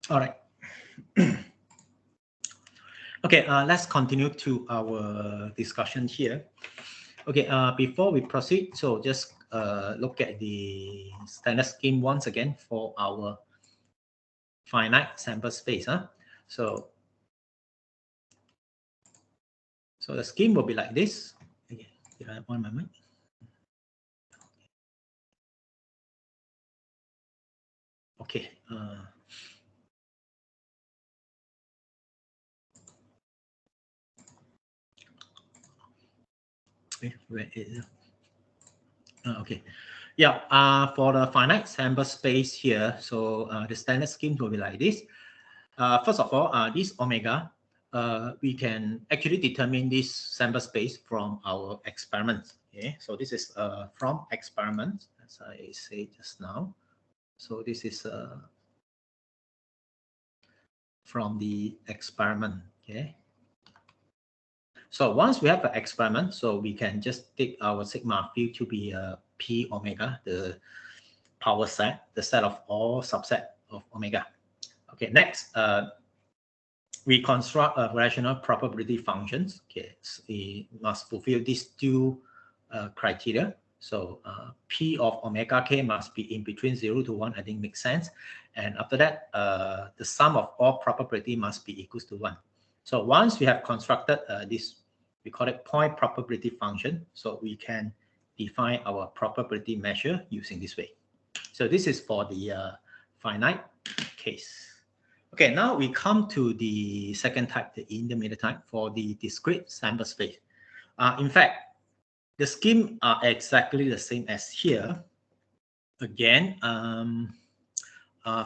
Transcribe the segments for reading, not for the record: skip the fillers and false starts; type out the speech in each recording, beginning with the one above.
All right. Okay, let's continue to our discussion here. Okay, before we proceed, so just look at the standard scheme once again for our finite sample space. So the scheme will be like this. Okay, did I have one moment? Okay. Where is it? Okay. Yeah. For the finite sample space here, so the standard scheme will be like this. First of all, this omega, we can actually determine this sample space from our experiments. Okay, so this is from experiments, as I said just now. So this is from the experiment. Okay. So once we have an experiment, so we can just take our sigma field to be P omega, the power set, the set of all subset of omega. Okay, next, we construct a rational probability functions. Okay, so we must fulfill these two criteria. So P of omega k must be in between 0 to 1, I think makes sense. And after that, the sum of all probability must be equals to 1. So once we have constructed this, we call it point probability function. So we can define our probability measure using this way. So this is for the finite case. Okay, now we come to the second type, the intermediate type, for the discrete sample space. In fact, the scheme are exactly the same as here. Again,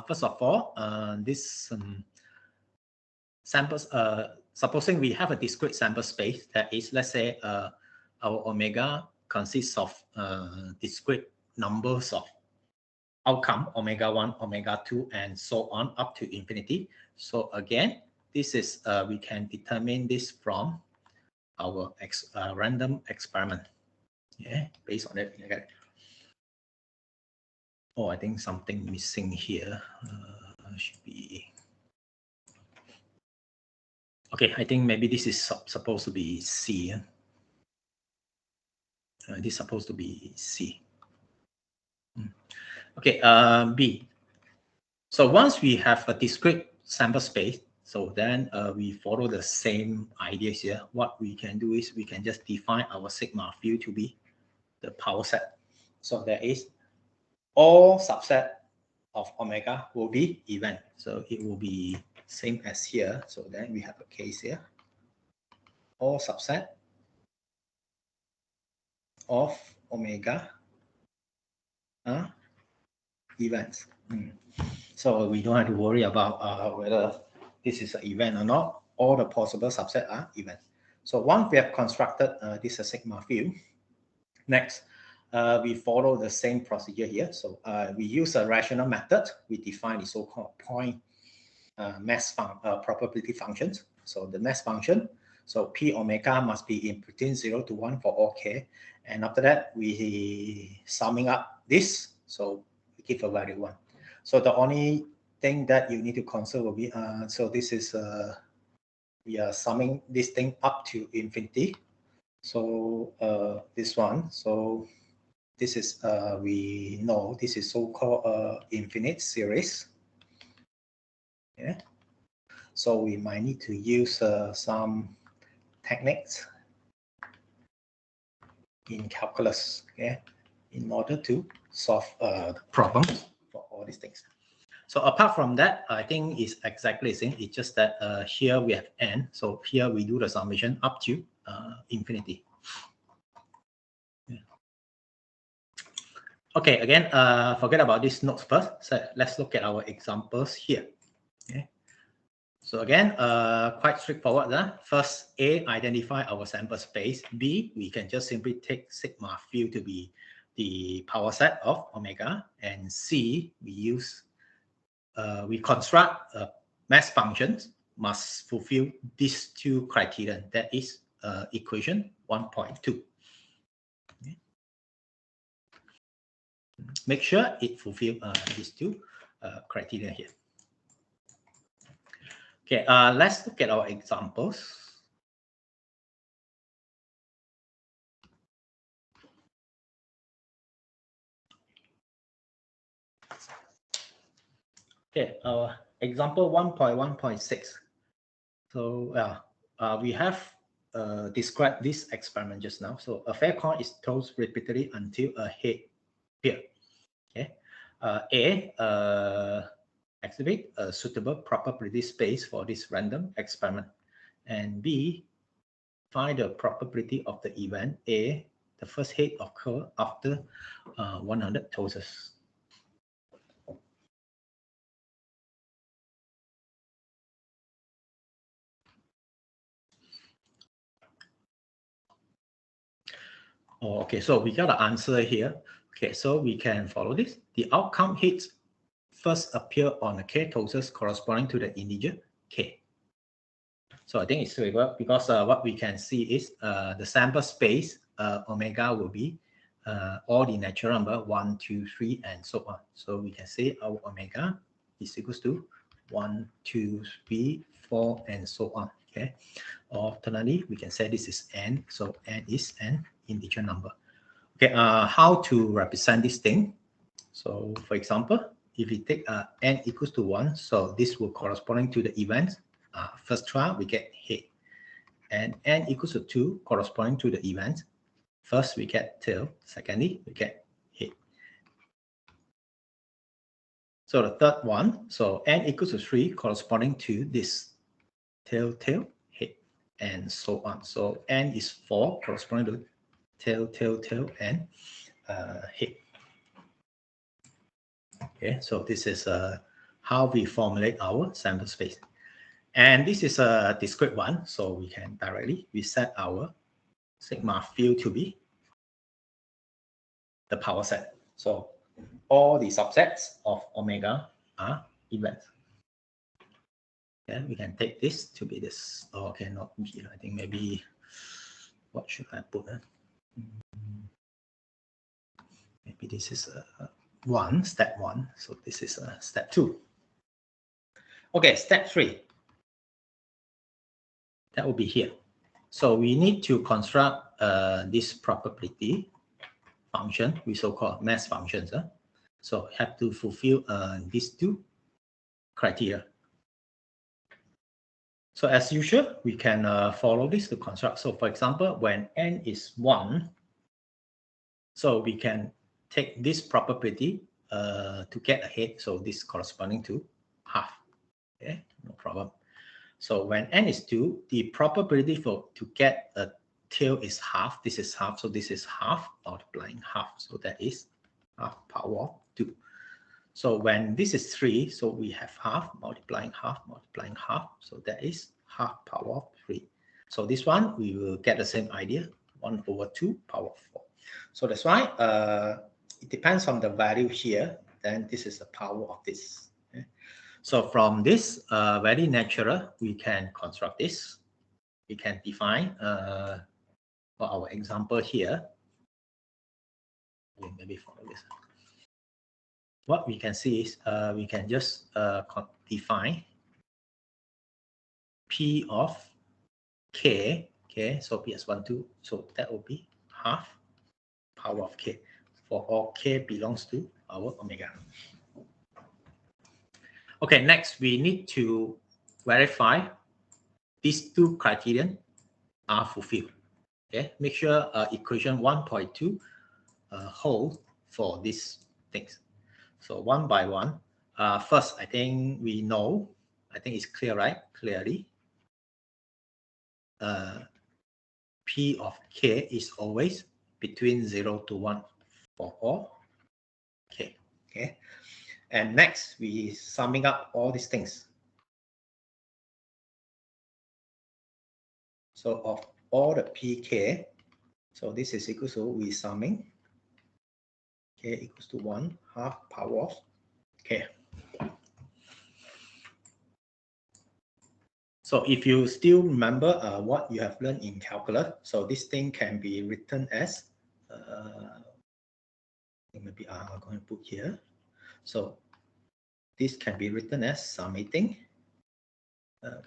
first of all, this samples, supposing we have a discrete sample space, that is, let's say our omega consists of discrete numbers of outcome, omega 1, omega 2, and so on up to infinity. So again, this is, we can determine this from our random experiment. Yeah, based on that. Okay. Oh, I think something missing here. Should be. Okay, I think maybe this is supposed to be C. This is supposed to be C. Okay, B. So once we have a discrete sample space, so then we follow the same ideas here. What we can do is we can just define our sigma field to be the power set. So there is all subset of omega will be event. So it will be same as here. So then we have a case here. All subset of omega events. So we don't have to worry about whether this is an event or not. All the possible subset are events. So once we have constructed this sigma field, next we follow the same procedure here. So we use a rational method. We define the so-called point mass probability functions. So the mass function, so P omega must be in between 0 to 1 for all k. And after that, we summing up this. So we give a value 1. So the only thing that you need to consider will be, so this is, we are summing this thing up to infinity. So this one, so this is, we know this is so-called infinite series. Yeah. So we might need to use some techniques in calculus, okay, in order to solve the problems for all these things. So apart from that, I think it's exactly the same. It's just that here we have n. So here we do the summation up to infinity. Yeah. Okay, again, forget about these notes first. So let's look at our examples here. Okay. So again, quite straightforward. First, A, identify our sample space. B, we can just simply take sigma field to be the power set of omega. And C, we use, we construct mass functions must fulfill these two criteria. That is equation 1.2. Okay. Make sure it fulfills these two criteria here. Okay, let's look at our examples. Okay, example 1.1.6. So we have described this experiment just now. So a fair coin is tossed repeatedly until a head appears. Okay, exhibit a suitable probability space for this random experiment, and B, find the probability of the event A, the first head occur after 100 tosses. Oh, okay, so we got the answer here. Okay, so we can follow this. The outcome hits first appear on the k tosses corresponding to the integer k. So I think it's suitable because what we can see is the sample space omega will be all the natural number 1, 2, 3, and so on. So we can say our omega is equals to 1, 2, 3, 4, and so on. Okay. Alternatively, we can say this is n. So n is an integer number. Okay. How to represent this thing? So for example, if we take n equals to 1, so this will corresponding to the event. First try, we get head. And n equals to 2, corresponding to the event. First, we get tail. Secondly, we get head. So the third one, so n equals to 3, corresponding to this tail, tail, head, and so on. So n is 4, corresponding to tail, tail, tail, and head. Okay, so this is how we formulate our sample space. And this is a discrete one, so we can directly reset our sigma field to be the power set. So all the subsets of omega are events. Okay, we can take this to be this. Oh, okay, not here. I think maybe what should I put? Maybe this is step one. So this is step 2. Okay, step 3. That will be here. So we need to construct this probability function, we so-called mass functions. So have to fulfill these 2 criteria. So as usual, we can follow this to construct. So for example, when n is 1, so we can take this probability to get ahead. So this corresponding to half. Okay, no problem. So when n is 2, the probability to get a tail is half. This is half. So this is half multiplying half. So that is half power of 2. So when this is 3, so we have half multiplying half multiplying half. So that is half power of 3. So this one, we will get the same idea, 1 over 2 power of 4. So that's why it depends on the value here. Then this is the power of this. Okay? So from this very natural, we can construct this. We can define for our example here. Maybe follow this. What we can see is we can just define P of K. Okay, so P as 1, 2. So that will be half power of K for all K belongs to our omega. Okay, next we need to verify these 2 criterion are fulfilled. Okay, make sure equation 1.2 hold for these things. So one by one. First, I think we know. I think it's clear, right? Clearly, P of K is always between 0 to 1 for all K. Okay. And next, we summing up all these things. So of all the PK, so this is equal to we summing K equals to 1 half power of K. So if you still remember what you have learned in calculus, so this thing can be written as, maybe I'm going to put here. So this can be written as summating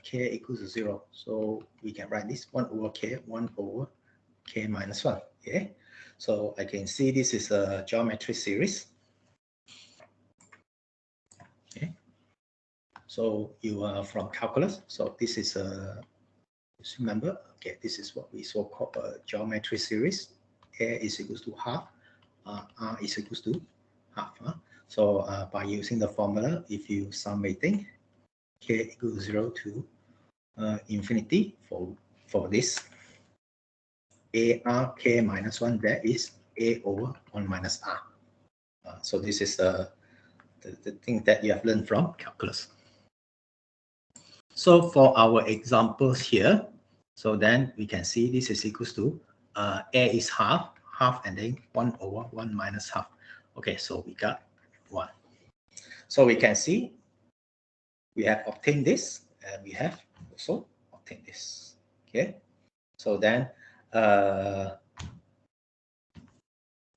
k equals to 0. So we can write this 1 over k minus 1. Okay, so I can see this is a geometry series. Okay, so you are from calculus. So this is a, just remember, okay, this is what we so called a geometry series. A is equals to half, R is equals to half. So by using the formula, if you summating, k equals 0 to infinity for this AR k minus 1, that is A over 1 minus R. So this is the thing that you have learned from calculus. So for our examples here, so then we can see this is equals to A is half, and then 1 over 1 minus half. Okay, so we got 1. So we can see we have obtained this, and we have also obtained this. Okay, so then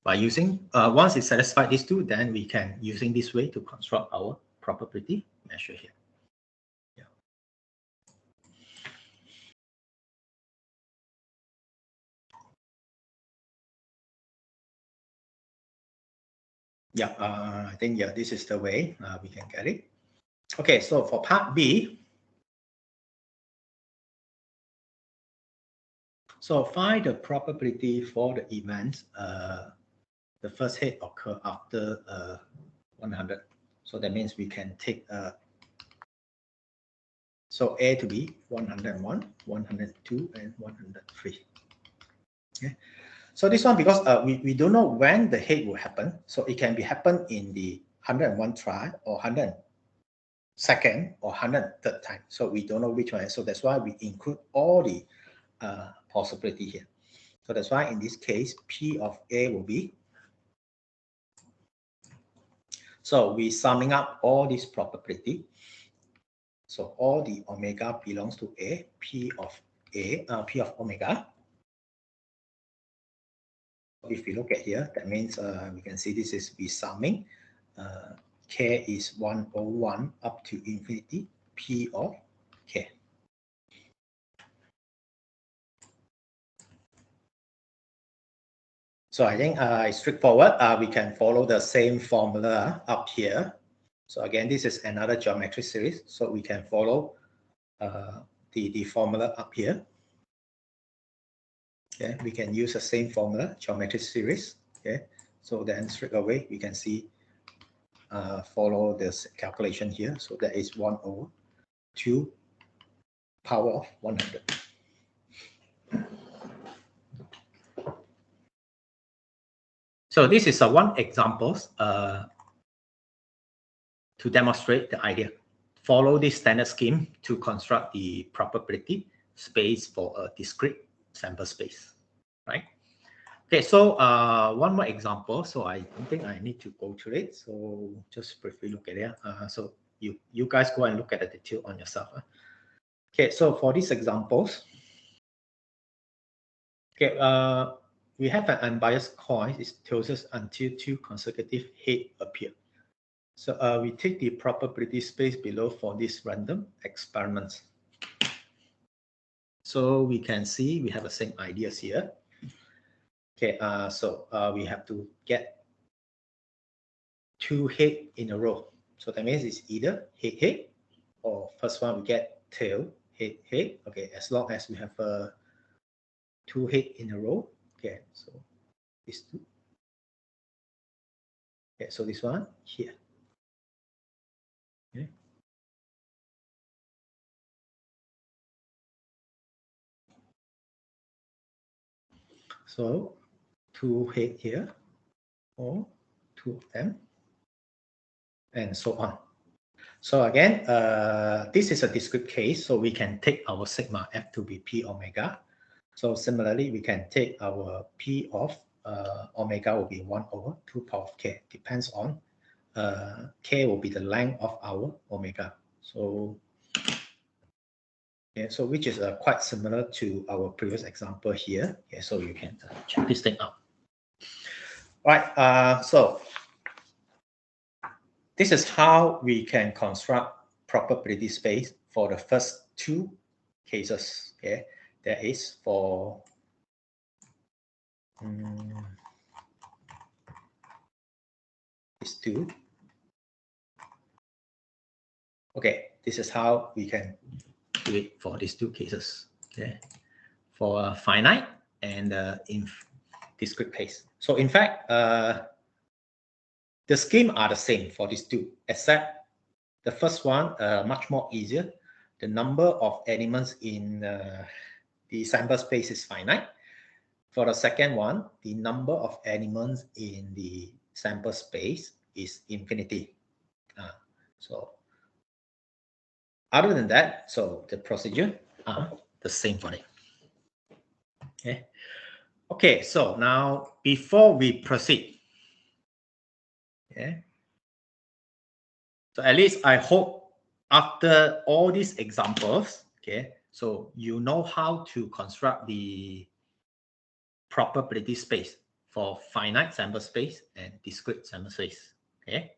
by using, once it satisfies these two, then we can using this way to construct our probability measure here. Yeah, I think, yeah, this is the way we can get it. Okay, so for part B, so find the probability for the event, the first hit occur after 100. So that means we can take so A to be 101, 102, and 103. Okay. So this one, because we don't know when the hit will happen, so it can be happen in the 101 try or 102nd or 103rd time. So we don't know which one. So that's why we include all the possibility here. So that's why in this case, P of A will be, so we summing up all this probability. So all the omega belongs to A, P of omega. If we look at here, that means we can see this is we summing. K is 101 up to infinity, P of K. So I think straightforward, we can follow the same formula up here. So again, this is another geometry series. So we can follow the formula up here. Okay, we can use the same formula, geometry series. Okay, so then straight away we can see follow this calculation here. So that is 1 over 2 power of 100. So this is one example to demonstrate the idea. Follow this standard scheme to construct the probability space for a discrete sample space, right? Okay, so one more example. So I don't think I need to go through it. So just briefly look at it. So you guys go and look at the detail on yourself. Okay, so for these examples, okay, we have an unbiased coin. It tilts until 2 consecutive heads appear. So we take the probability space below for this random experiments. So we can see we have the same ideas here. Okay, so we have to get 2 heads in a row. So that means it's either head, or first one we get tail, head. Okay, as long as we have 2 heads in a row. Okay, so these two. Okay, so this one here. Okay. So 2 heads here, or 2 of them, and so on. So again, this is a discrete case, so we can take our sigma f to be p omega. So similarly, we can take our p of omega will be 1 over 2 power of k. Depends on k will be the length of our omega. So yeah, so which is quite similar to our previous example here. Okay, so you can check this thing out. All right. So this is how we can construct probability space for the first two cases. Okay, there is for these two. Okay, this is how we can do it for these two cases. Okay, for finite and in discrete case. So in fact, the scheme are the same for these two, except the first one much more easier. The number of elements in the sample space is finite. For the second one, the number of elements in the sample space is infinity. So other than that, so the procedure are the same for it. Okay. Okay, so now before we proceed, okay, so at least I hope after all these examples, okay, so you know how to construct the probability space for finite sample space and discrete sample space. Okay.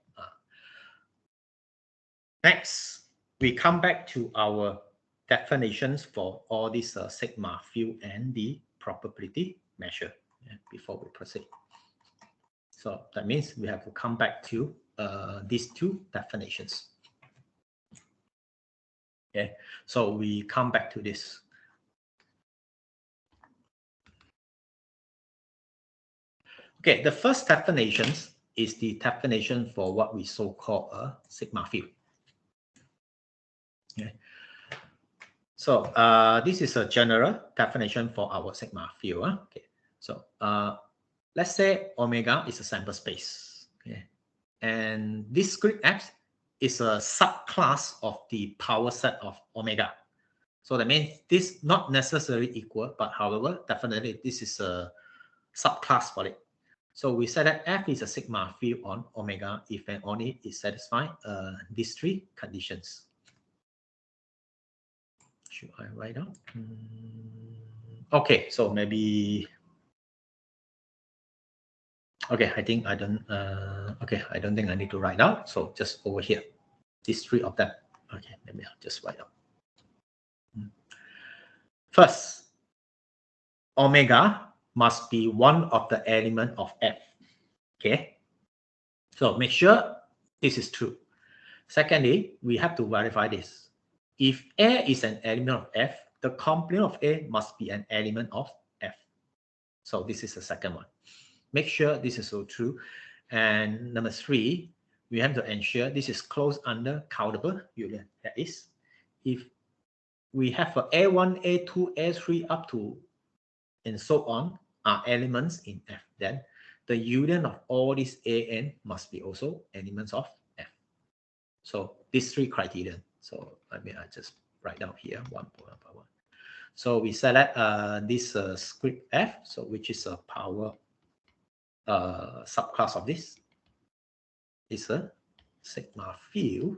Next, we come back to our definitions for all these sigma field and the probability measure before we proceed. So that means we have to come back to these two definitions. Okay, so we come back to this. Okay, the first definition is the definition for what we so-called a sigma field. Okay. So this is a general definition for our sigma field. Okay. So let's say omega is a sample space. Okay. And discrete F is a subclass of the power set of omega. So that means this not necessarily equal, but however, definitely this is a subclass for it. So we said that F is a sigma field on omega if and only it satisfies these three conditions. Should I write down? Okay, so maybe. Okay, I think I don't. Okay, I don't think I need to write down. So just over here, these three of them. Okay, maybe I'll just write down. First, omega must be one of the element of F. Okay, so make sure this is true. Secondly, we have to verify this. If A is an element of F, the complement of A must be an element of F. So this is the second one. Make sure this is so true. And number three, we have to ensure this is closed under countable union. That is, if we have a A1, A2, A3 up to and so on are elements in F, then the union of all these AN must be also elements of F. So these three criteria. So I just write down here one by one. So we select this script F, so which is a power subclass of this. Is a sigma field.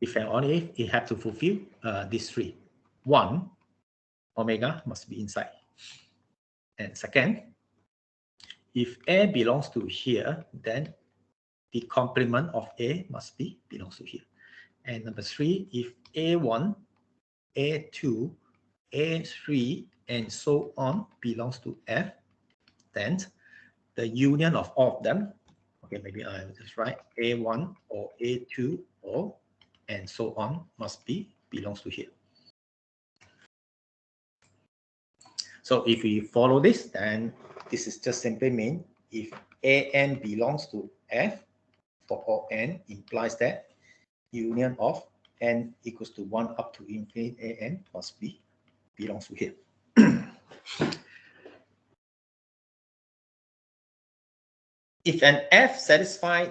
If and only if it have to fulfill these three. One, omega must be inside. And second, if A belongs to here, then the complement of A must be belongs to here. And number three, if A1, A2, A3, and so on belongs to F, then the union of all of them, okay, maybe I will just write A1 or A2 or and so on must be belongs to here. So if we follow this, then this is just simply mean if AN belongs to F for all N implies that union of N equals to 1 up to infinity AN must be belongs to here. If an F satisfies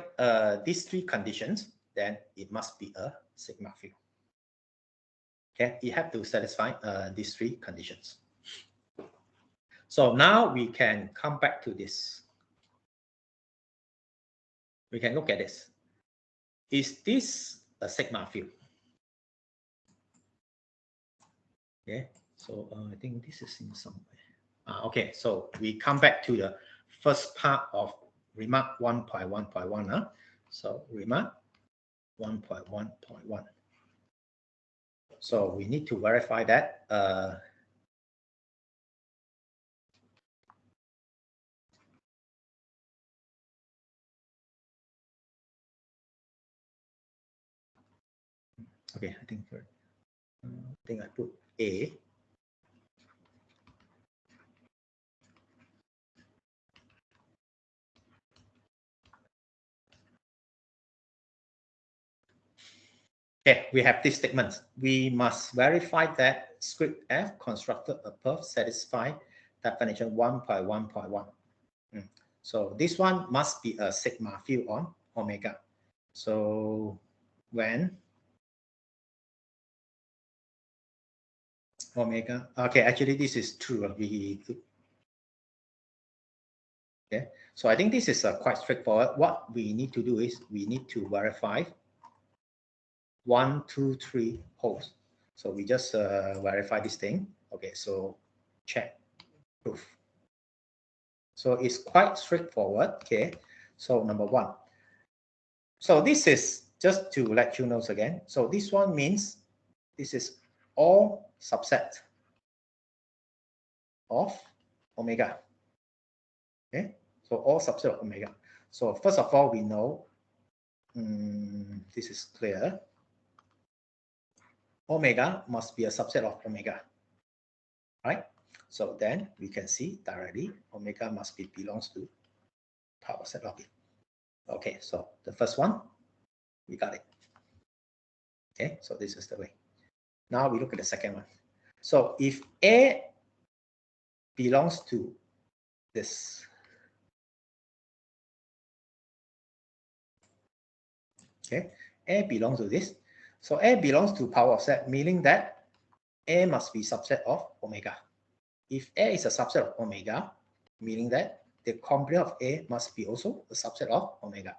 these three conditions, then it must be a sigma field. Okay, you have to satisfy these three conditions. So now we can come back to this. We can look at this. Is this a sigma field? Okay, so I think this is in somewhere. Okay, so we come back to the first part of remark 1.1.1. Huh? So remark 1.1.1. So we need to verify that. Okay, I think I put A. Okay, we have these statements. We must verify that script F constructed above satisfy definition 1.1.1. So this one must be a sigma field on omega. So when omega, okay, actually this is true. Okay, so I think this is quite straightforward. What we need to do is we need to verify 1, 2, 3 holes. So we just verify this thing. Okay, so check proof. So it's quite straightforward. Okay, so number 1. So this is just to let you know again. So this one means this is all subset of omega. Okay, so all subset of omega. So first of all, we know this is clear. Omega must be a subset of omega, right? So then we can see directly omega must be belongs to power set of it. Okay, so the first one, we got it. Okay, so this is the way. Now we look at the second one. So if A belongs to this, okay, A belongs to this. So A belongs to power set, meaning that A must be subset of omega. If A is a subset of omega, meaning that the complement of A must be also a subset of omega.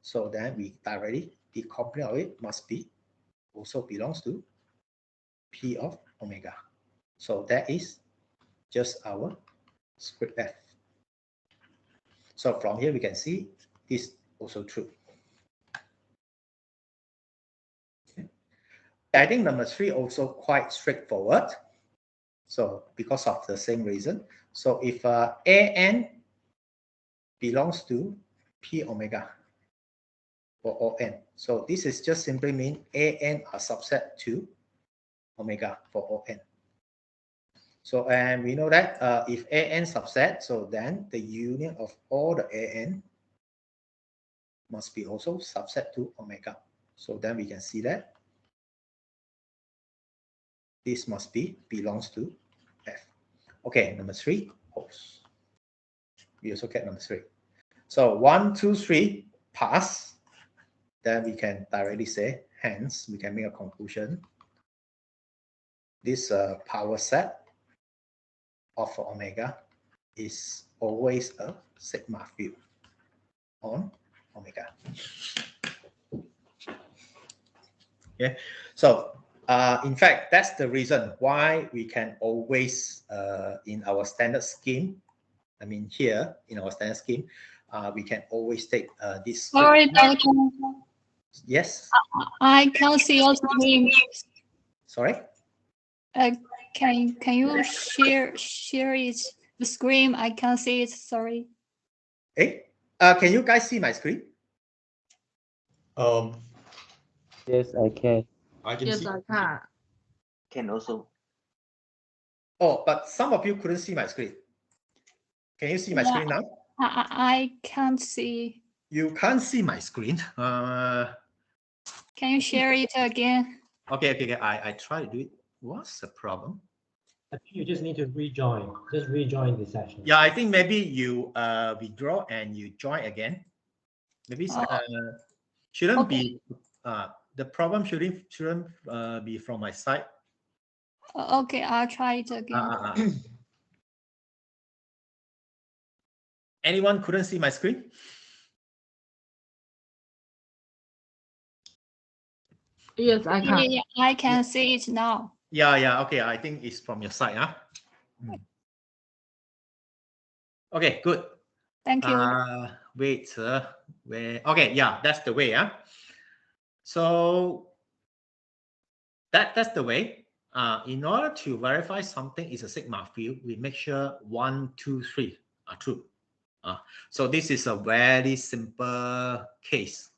So then we directly, the complement of it must be also belongs to P of omega. So that is just our script F. So from here we can see this also true. Okay. I think number 3 also quite straightforward. So because of the same reason. So if AN belongs to P omega for all n. So this is just simply mean AN are subset to omega for all n. So and we know that if AN subset, so then the union of all the AN must be also subset to omega. So then we can see that this must be belongs to F. Okay, number 3 holes. We also get number 3. So 1, 2, 3 pass. Then we can directly say, hence we can make a conclusion. This power set of omega is always a sigma field on omega. Okay, so in fact, that's the reason why we can always, in our standard scheme, I mean here in our standard scheme, we can always take this. Sorry, yes. I can't see your screen. Sorry. Can you share it the screen? I can't see it. Sorry. Hey, can you guys see my screen? Yes, I can. I can Yes, see. I can. Can also. Oh, but some of you couldn't see my screen. Can you see my screen now? I can't see. You can't see my screen. Can you share it again? Okay. I try to do it. What's the problem? I think you just need to rejoin. Just rejoin the session. Yeah, I think maybe you withdraw and you join again. Maybe shouldn't Okay. be the problem shouldn't be from my side. Okay, I'll try it again. Anyone couldn't see my screen? Yes, I can. Yeah, I can see it now. Yeah. Okay, I think it's from your side, huh? Okay, good. Thank you. wait, where, okay, yeah, that's the way, yeah. So that's the way. In order to verify something is a sigma field, we make sure 1, 2, 3 are true. So this is a very simple case.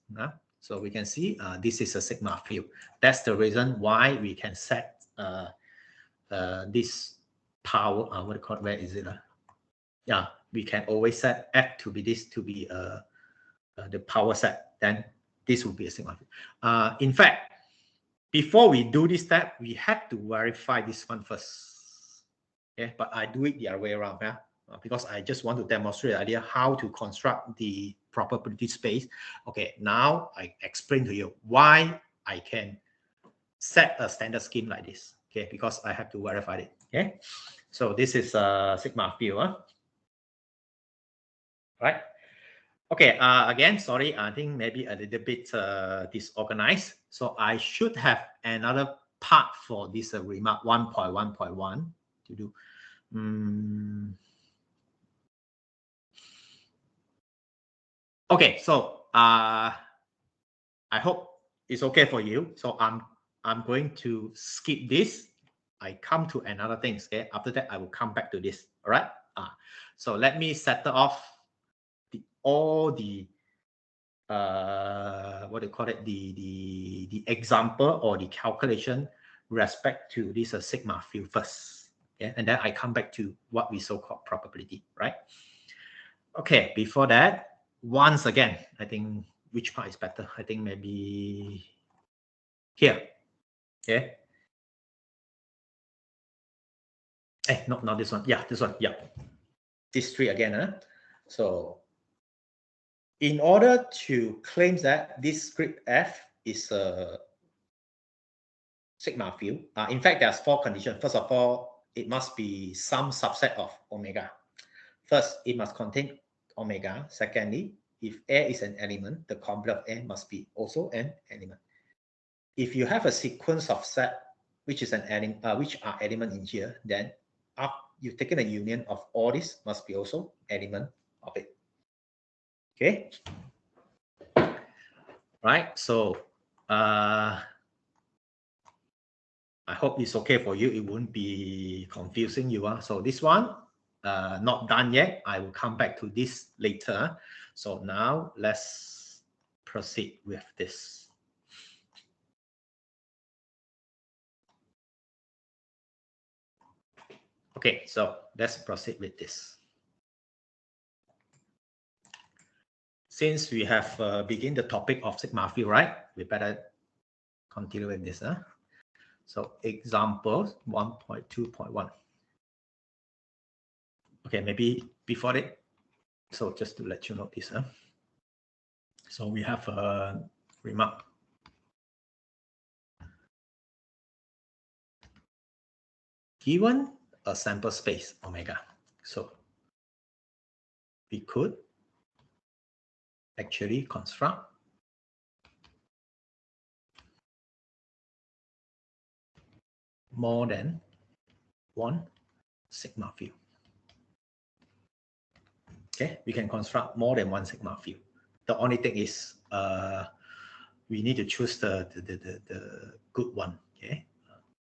So we can see this is a sigma field. That's the reason why we can set this power. What do you call it? Where is it? Yeah, we can always set F to be this to be the power set. Then this will be a sigma field. In fact, before we do this step, we have to verify this one first. Okay, but I do it the other way around, yeah, because I just want to demonstrate the idea how to construct the probability space. Okay, now I explain to you why I can set a standard scheme like this. Okay, because I have to verify it. Okay, so this is a sigma field, right? Okay, again, sorry, I think maybe a little bit disorganized. So I should have another part for this remark 1.1.1 to do. Okay, so I hope it's okay for you. So I'm going to skip this. I come to another thing. Okay, after that I will come back to this. All right. So let me settle off all the what do you call it, the example or the calculation respect to this sigma field first, yeah, and then I come back to what we so-called probability, right? Okay, before that, once again, I think which part is better? I think maybe here. Okay. Not this one. Yeah, this one. Yeah, these three again. So in order to claim that this script F is a sigma field, in fact, there's 4 conditions. First of all, it must be some subset of omega. First, it must contain omega. Secondly, if A is an element, the complement of A must be also an element. If you have a sequence of set which is an element, which are element in here, then you've taken a union of all this must be also element of it. Okay. Right. So I hope it's okay for you. It won't be confusing you. So this one, not done yet. I will come back to this later. So now let's proceed with this. Okay, so let's proceed with this. Since we have begun the topic of sigma field, right? We better continue with this. So example 1.2.1. Okay, maybe before it. So just to let you know this. So we have a remark. Given a sample space omega, so we could actually construct more than one sigma field. Okay, we can construct more than one sigma field. The only thing is we need to choose the good one. Okay,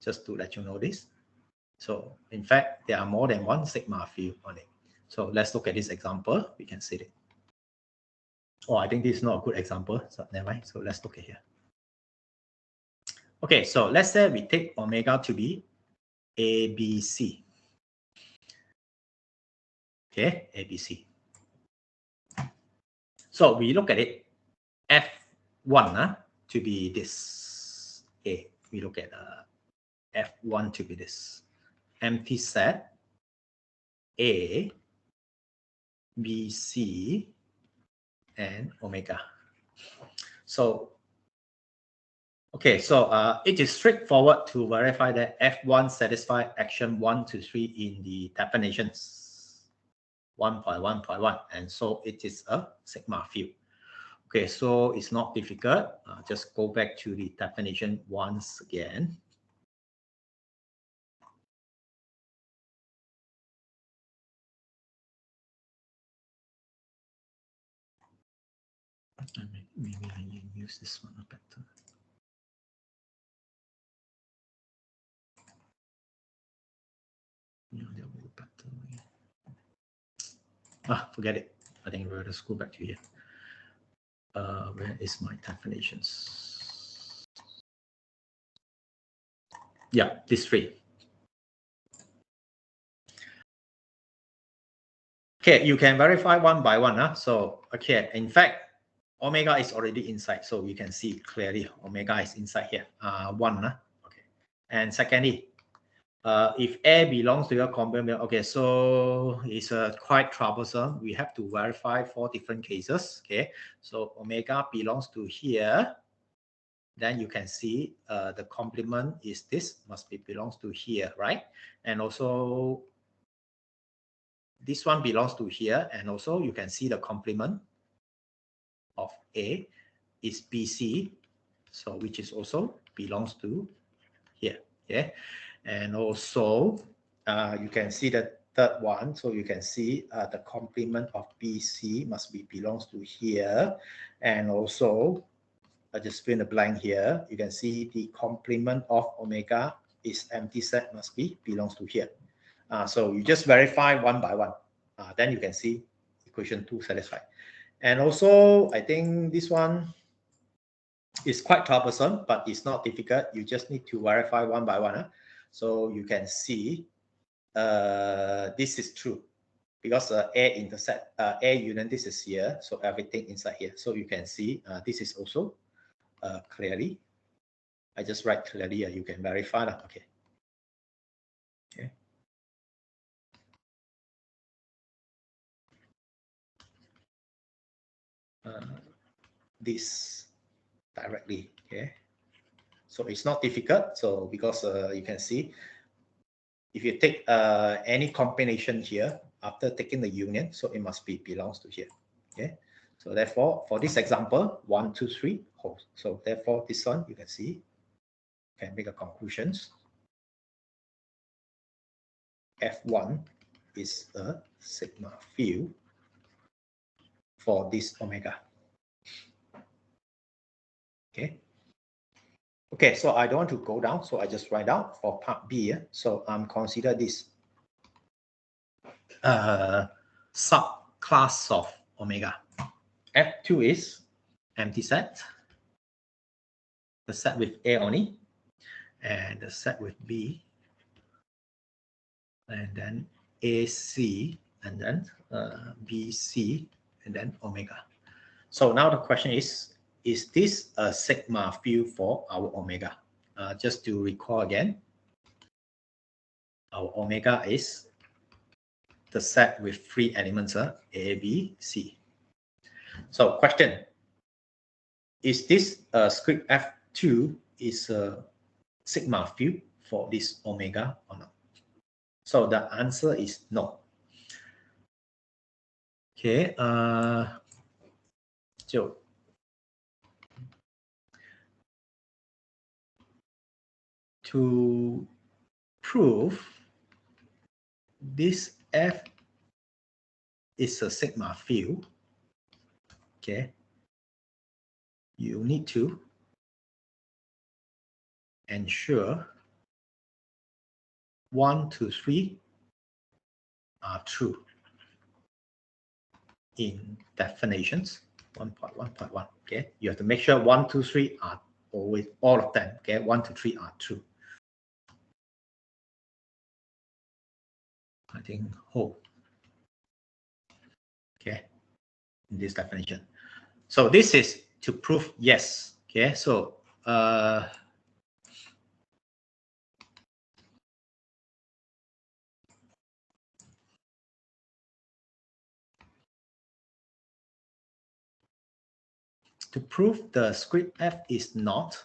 just to let you know this. So in fact, there are more than one sigma field on it. So let's look at this example. We can see it. Oh, I think this is not a good example. So never mind. So let's look at here. Okay, so let's say we take omega to be ABC. Okay, ABC. So we look at it, F1 to be this. Okay, we look at F1 to be this. Empty set A, B, C, and omega. So, okay, so it is straightforward to verify that F1 satisfies action 1 to 3 in the definitions 1.1.1, and so it is a sigma field. Okay, so it's not difficult. Just go back to the definition once again. Maybe I use this one better. Yeah, that will be better. Forget it. I think we'll just go back to here. Where is my definitions? Yeah, this three. Okay, you can verify one by one. So, okay, in fact, omega is already inside. So you can see clearly omega is inside here. One. Okay. And secondly, if A belongs to your complement, okay, so it's quite troublesome. We have to verify 4 different cases. Okay, so omega belongs to here. Then you can see the complement is this, must be belongs to here, right? And also this one belongs to here, and also you can see the complement of A is BC, so which is also belongs to here. Yeah, and also you can see the third one, so you can see the complement of BC must be belongs to here, and also I just fill in the blank here. You can see the complement of omega is empty set must be belongs to here. So you just verify one by one. Then you can see equation 2 satisfied. And also, I think this one is quite troublesome, but it's not difficult. You just need to verify one by one. So you can see this is true because A intercept, A union, this is here. So everything inside here. So you can see this is also clearly. I just write clearly. You can verify that. Okay. Okay. This directly. Okay. So it's not difficult. So because you can see, if you take any combination here after taking the union, so it must be belongs to here. Okay. So therefore, for this example, 1, 2, 3 holds. So therefore, this one you can see can make a conclusions. F1 is a sigma field for this omega. Okay. Okay, so I don't want to go down, so I just write down for part B. So I'm consider this subclass of omega. F2 is empty set, the set with A only, and the set with B, and then AC, and then BC, and then omega. So now the question is this a sigma field for our omega? Just to recall again, our omega is the set with 3 elements, A, B, C. So question, is this script F2 is a sigma field for this omega or not? So the answer is no. Okay, so to prove this F is a sigma field, okay, you need to ensure 1, 2, 3 are true in definitions. 1.1.1. Okay, you have to make sure 1, 2, 3 are always all of them. Okay, 1, 2, 3 are true. I think whole. Okay, in this definition. So this is to prove yes. Okay, so to prove the script F is not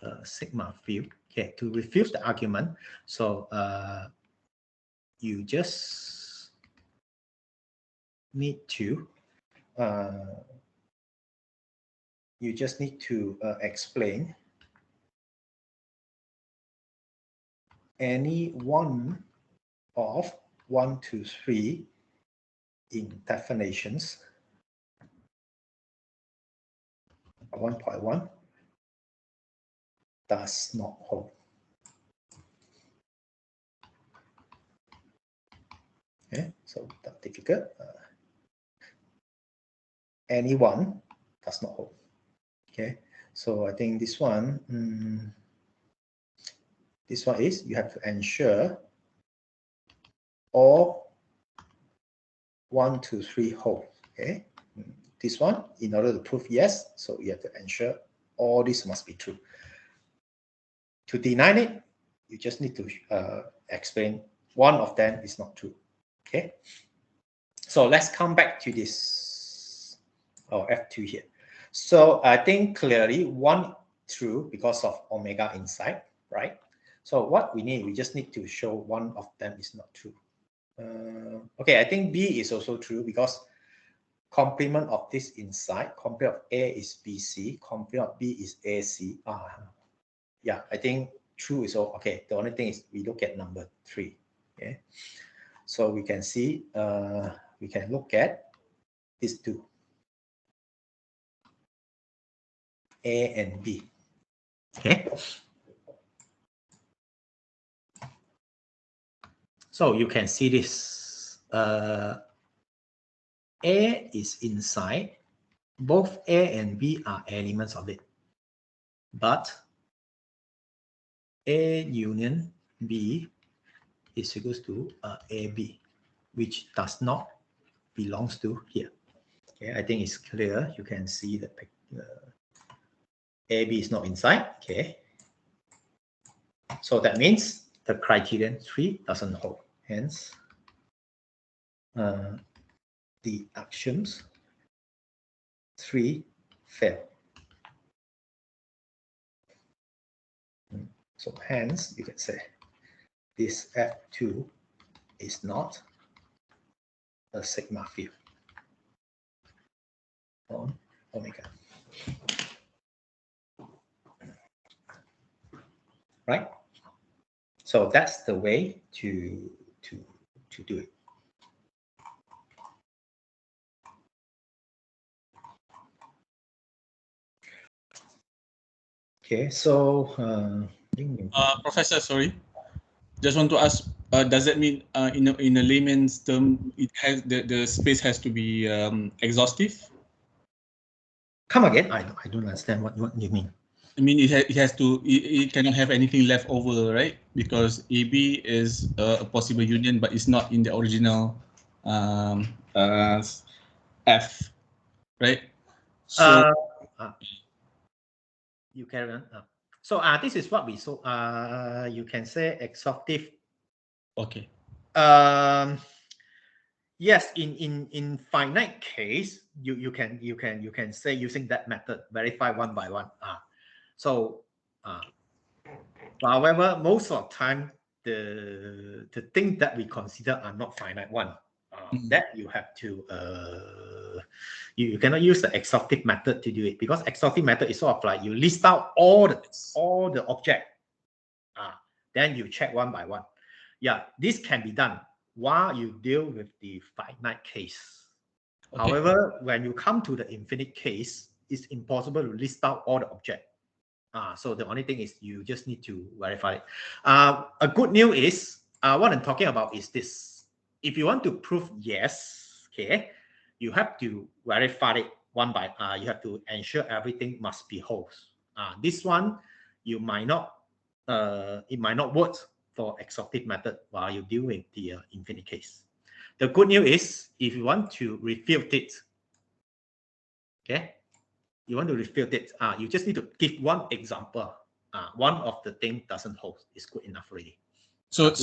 a sigma field. Okay, to refute the argument, so you just need to explain any one of 1, 2, 3 in definitions 1.1 does not hold. Okay, so not difficult. Anyone does not hold. Okay, so I think this one is you have to ensure all 1, 2, 3 hold. Okay, this one, in order to prove yes, so you have to ensure all this must be true. To deny it, you just need to explain one of them is not true. Okay, so let's come back to this F2 here. So I think clearly one true because of omega inside, right? So what we need, we just need to show one of them is not true. Okay, I think B is also true because complement of this inside, complement of A is BC, complement of B is AC. Yeah, I think true is all. Okay, the only thing is we look at number 3. Okay, so we can see, we can look at these two, A and B. Okay, so you can see this. A is inside. Both A and B are elements of it, but A union B is equals to AB, which does not belongs to here. Okay, I think it's clear. You can see that AB is not inside. Okay, so that means the criterion 3 doesn't hold. Hence, the axioms 3 fail. So hence, you can say this F2 is not a sigma field on omega. Right? So that's the way to do it. Okay, so Professor, sorry, just want to ask, does that mean in a layman's term, it has the space has to be exhaustive? Come again? I don't understand what you mean. I mean, it has to, it cannot have anything left over, right? Because AB is a possible union, but it's not in the original F, right? So you carry on. So this is what we saw. You can say exhaustive. Okay. Yes, in finite case, you can say using that method, verify one by one. So however, most of the time, the things that we consider are not finite one. That you have to you cannot use the exhaustive method to do it, because exhaustive method is sort of like you list out all the object, then you check one by one. Yeah, this can be done while you deal with the finite case. Okay. However, when you come to the infinite case, it's impossible to list out all the object. So the only thing is you just need to verify it. A good news is what I'm talking about is this. If you want to prove yes, okay, you have to verify it one by. You have to ensure everything must be whole. This one you might not. It might not work for exhaustive method while you deal with the infinite case. The good news is if you want to refute it, okay, you want to refute it, you just need to give one example. One of the thing doesn't hold is good enough already. So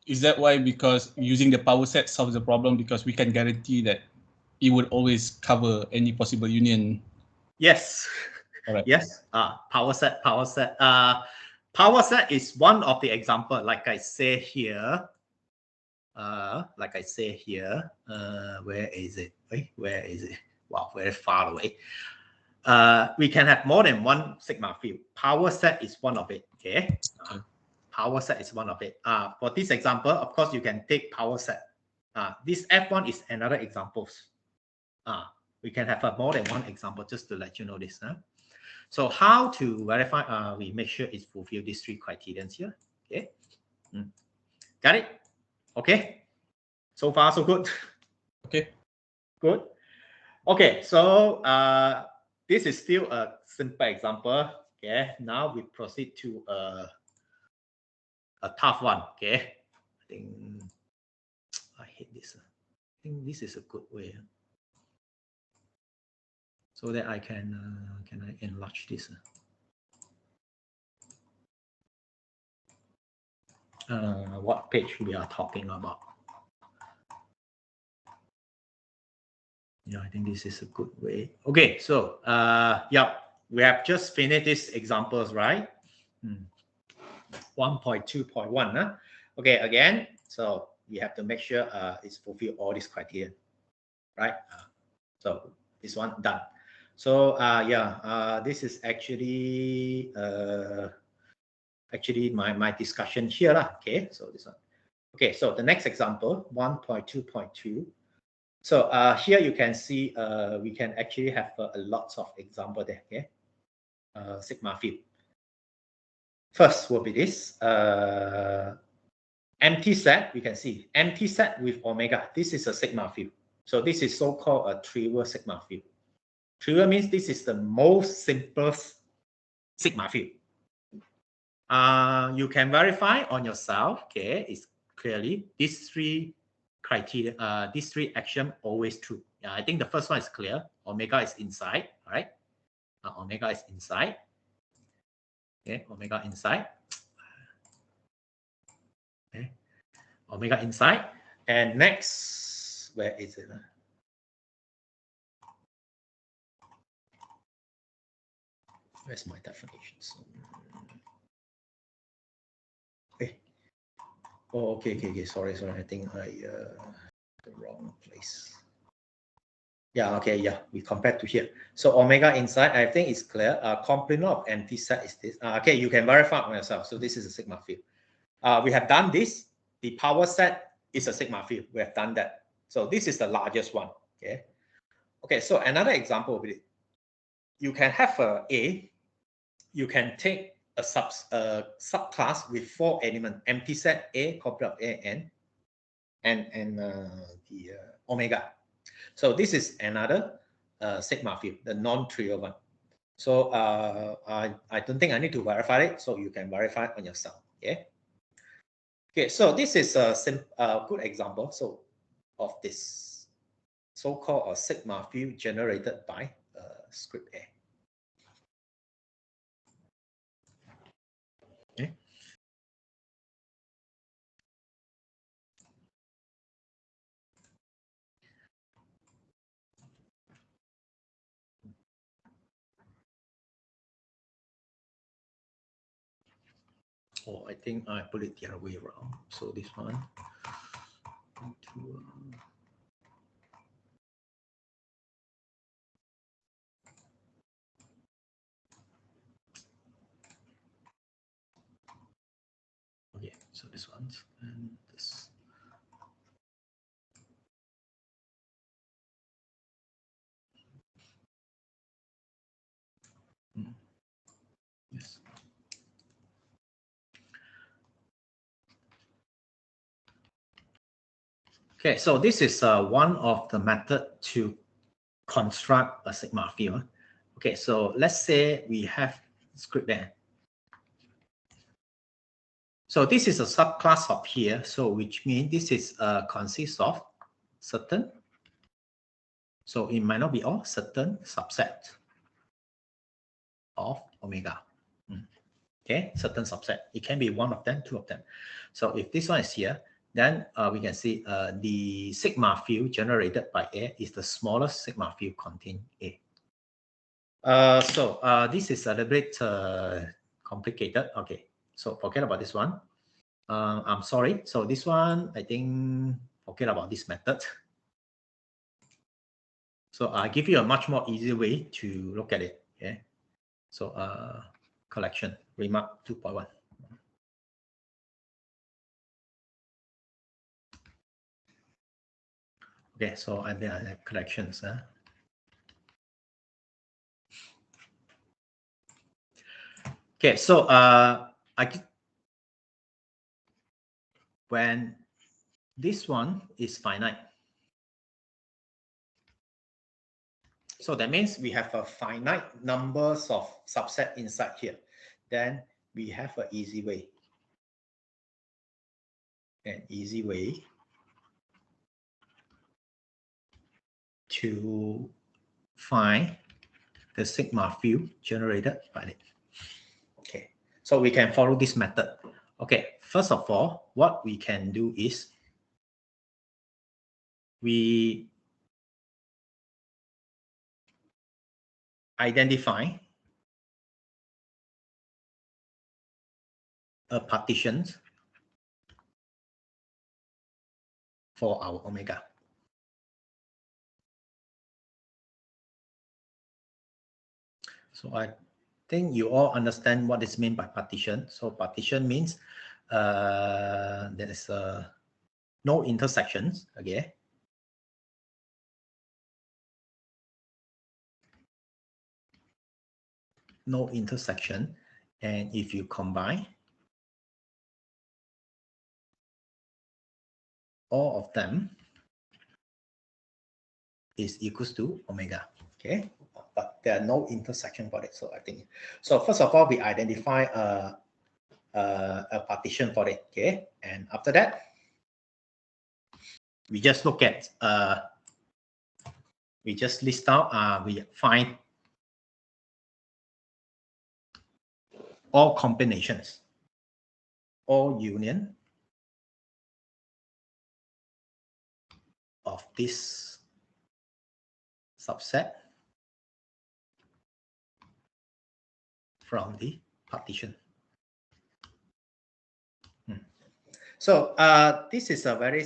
is that why, because using the power set solves the problem, because we can guarantee that it would always cover any possible union? Yes. All right. Yes. Power set. Power set is one of the example. Like I say here. Where is it? Where is it? Wow, very far away. We can have more than one sigma field. Power set is one of it. Okay. Power set is one of it. For this example, of course, you can take power set. This F1 is another example. we can have more than one example just to let you know this. So how to verify? We make sure it's fulfill these 3 criteria here. Okay, got it? Okay, so far so good. Okay, good. Okay, so this is still a simple example. Okay, now we proceed to a tough one. Okay, I think I hate this. I think this is a good way so that I can I enlarge this? What page we are talking about? Yeah, I think this is a good way. Okay, so yeah, we have just finished these examples, right? 1.2.1. Okay, again, so we have to make sure it's fulfill all these criteria, right? So this one done. So yeah, this is actually my discussion here lah. Okay, so this one. Okay, so the next example, 1.2.2. So here you can see we can actually have a lot of example there. Okay, sigma field. First will be this empty set. We can see empty set with omega. This is a sigma field. So this is so-called a trivial sigma field. Trivial means this is the most simplest sigma field. You can verify on yourself. Okay, it's clearly these 3 criteria, these 3 action always true. Yeah, I think the first one is clear. Omega is inside. All right, omega is inside. Okay, omega inside. Okay, omega inside. And next, where is it? Where's my definitions? Okay. Oh, okay. Sorry. I think I the wrong place. Yeah, okay, yeah, we compare to here. So omega inside, I think it's clear. Complement of empty set is this. Okay, you can verify on yourself. So this is a sigma field. We have done this. The power set is a sigma field. We have done that. So this is the largest one. Okay. Okay, so another example of it. You can have A. You can take a subclass with 4 elements. Empty set A, complement of A, and the omega. So this is another sigma field, the non-trivial one. So I don't think I need to verify it, so you can verify on yourself. Okay. Okay. So this is a good example. So of this so-called a sigma field generated by script A. Okay. Oh, I think I put it the other way around. So this one. Okay, so this one and this. Yes. Okay, so this is one of the method to construct a sigma field. Okay, so let's say we have script there. So this is a subclass of here. So which means this is consists of certain. So it might not be all, certain subset of omega. Okay, certain subset. It can be one of them, 2 of them. So if this one is here, then we can see the sigma field generated by A is the smallest sigma field contained A. So this is a little bit complicated. Okay, so forget about this one. I'm sorry. So this one, I think, forget about this method. So I give you a much more easy way to look at it. Okay. So collection remark 2.1. Okay, so I have collections. Okay, so when this one is finite, so that means we have a finite numbers of subset inside here. Then we have an easy way. An easy way to find the sigma field generated by it. Okay, so we can follow this method. Okay, first of all, what we can do is we identify a partition for our omega. So I think you all understand what is meant by partition. So partition means there is no intersections. Okay. No intersection, and if you combine all of them is equals to omega. Okay, but there are no intersection for it. So I think so. First of all, we identify a partition for it. Okay, and after that, we just look at we just list out. We find all combinations, all union of this subset from the partition. So this is a very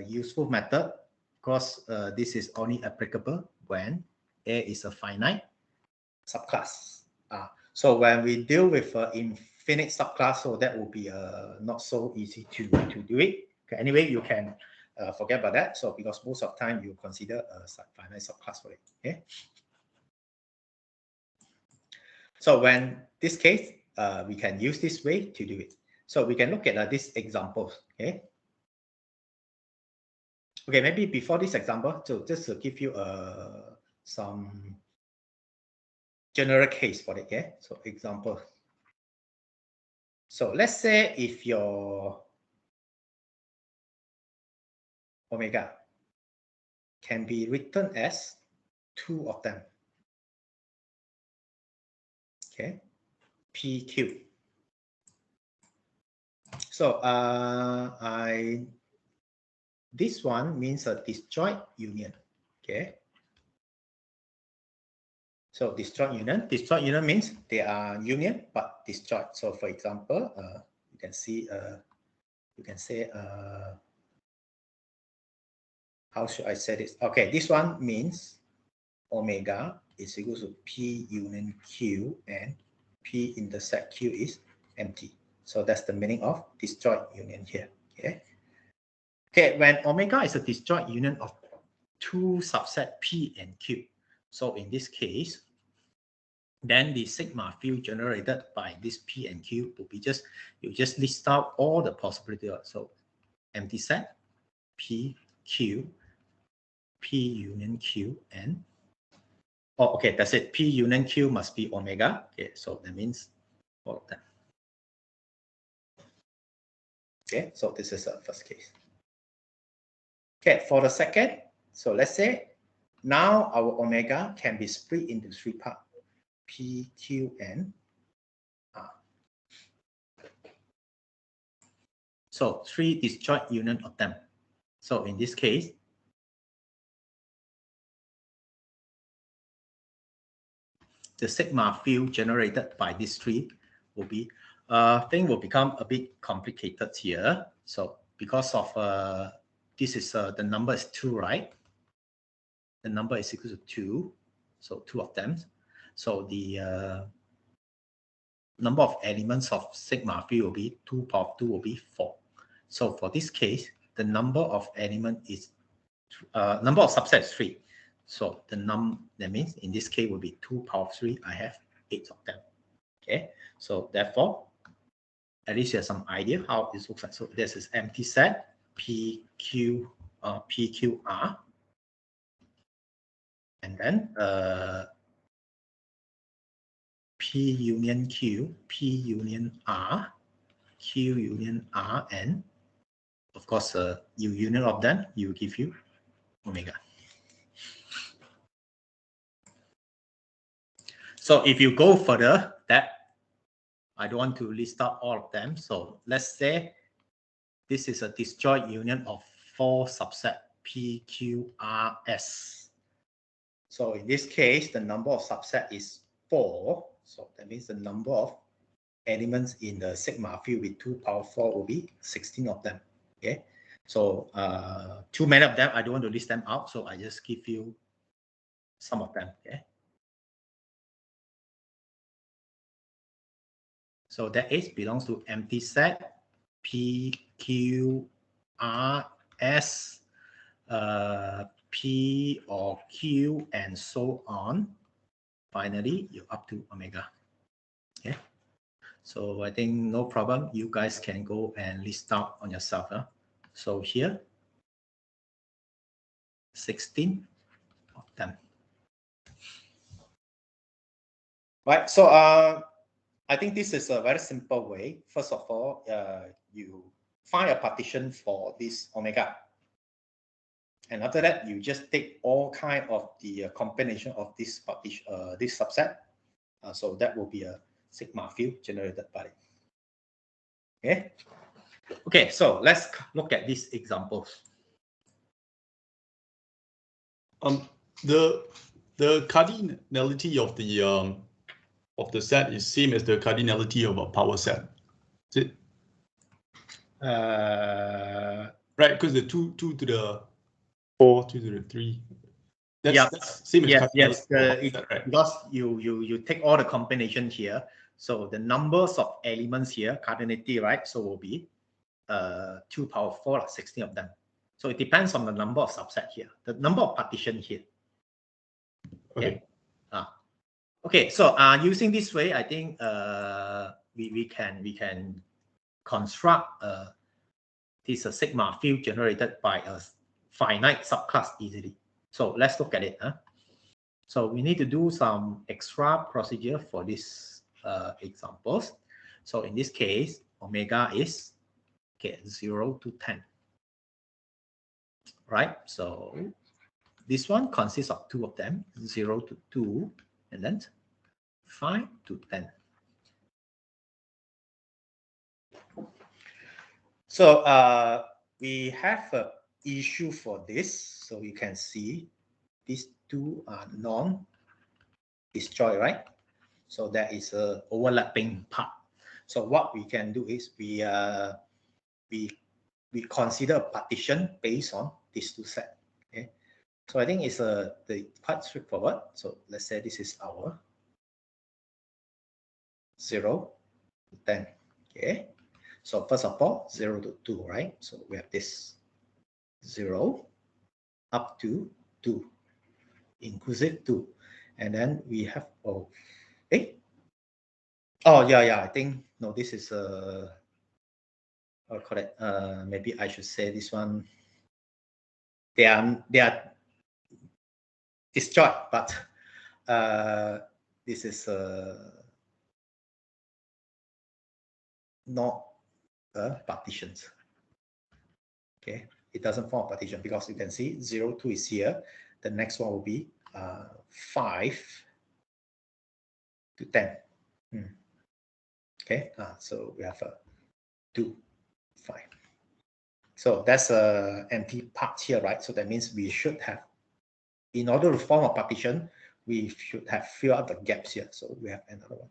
useful method because this is only applicable when A is a finite subclass. So when we deal with infinite subclass, so that will be not so easy to do it. Okay, anyway, you can forget about that. So because most of the time you consider a finite subclass for it. Okay. So when this case, we can use this way to do it. So we can look at this example. Okay. Okay, maybe before this example, so just to give you some general case for it. Okay. So example. So let's say if your omega can be written as two of them. Okay, PQ. So this one means a disjoint union. Okay. So disjoint union means they are union but disjoint. So for example, you can see you can say how should I say this? Okay, this one means omega is equal to P union Q and P intersect Q is empty. So that's the meaning of disjoint union here. Okay. Okay, when omega is a disjoint union of two subset P and Q. So in this case, then the sigma field generated by this P and Q will be you just list out all the possibilities. So empty set, P, Q, P union Q, and oh, okay, that's it. P union Q must be omega. Okay, so that means all of them. Okay, so this is the first case. Okay, for the second, so let's say now our omega can be split into three parts. P, Q, and R. So three disjoint union of them. So in this case, the sigma field generated by these three will be, thing will become a bit complicated here. So because of this is the number is 2, right? The number is equal to 2, so two of them. So the number of elements of sigma field will be 2 power of 2 will be 4. So for this case, the number of element is number of subsets is 3. So the that means in this case will be 2 power of 3. I have 8 of them. Okay, so therefore, at least you have some idea how this looks like. So this is empty set PQR, and then P union Q, P union R, Q union R, and of course, U union of them, you give you omega. So if you go further, that I don't want to list out all of them. So let's say this is a disjoint union of 4 subset PQRS. So in this case, the number of subset is 4. So that means the number of elements in the sigma field with 2 power 4 will be 16 of them. Okay. So too many of them, I don't want to list them out. So I just give you some of them. Okay. So that is belongs to empty set PQRS, P or Q, and so on. Finally, you're up to omega. Okay. So I think no problem. You guys can go and list out on yourself. Huh? So here, 16 of them. Right. So I think this is a very simple way. First of all, you find a partition for this omega. And after that, you just take all kind of the combination of this partition, this subset. So that will be a sigma field generated by it. Okay. Okay. So let's look at these examples. The cardinality of the set is same as the cardinality of a power set. Is it? Right, because the 2 to the 4, 2 to the 3. That's same as cardinality. Right? Because you take all the combination here. So the numbers of elements here, cardinality, right? So will be 2 power 4, like 16 of them. So it depends on the number of subset here, the number of partition here. Okay. Okay. So using this way, I think we can construct this sigma field generated by a finite subclass easily. So let's look at it. So we need to do some extra procedure for these examples. So in this case, omega is 0 to 10. Right? So this one consists of 2 of them, 0 to 2, and then 5 to 10. So we have an issue for this. So you can see these 2 are non-disjoint, right? So there is a overlapping part. So what we can do is we consider a partition based on these 2 sets. Okay. So I think it's quite straightforward. So let's say this is our 0 to 10. Okay. So first of all, 0 to 2, right? So we have this 0 up to 2, inclusive 2. And then we have, I think, no, this is correct. Maybe I should say this one. They are disjoint, but this is not partitions. Okay, it doesn't form a partition because you can see 0, 2 is here. The next one will be 5 to 10. Okay, so we have 2, 5. So that's an empty part here, right? So that means we should have, in order to form a partition, we should have filled out the gaps here. So we have another one.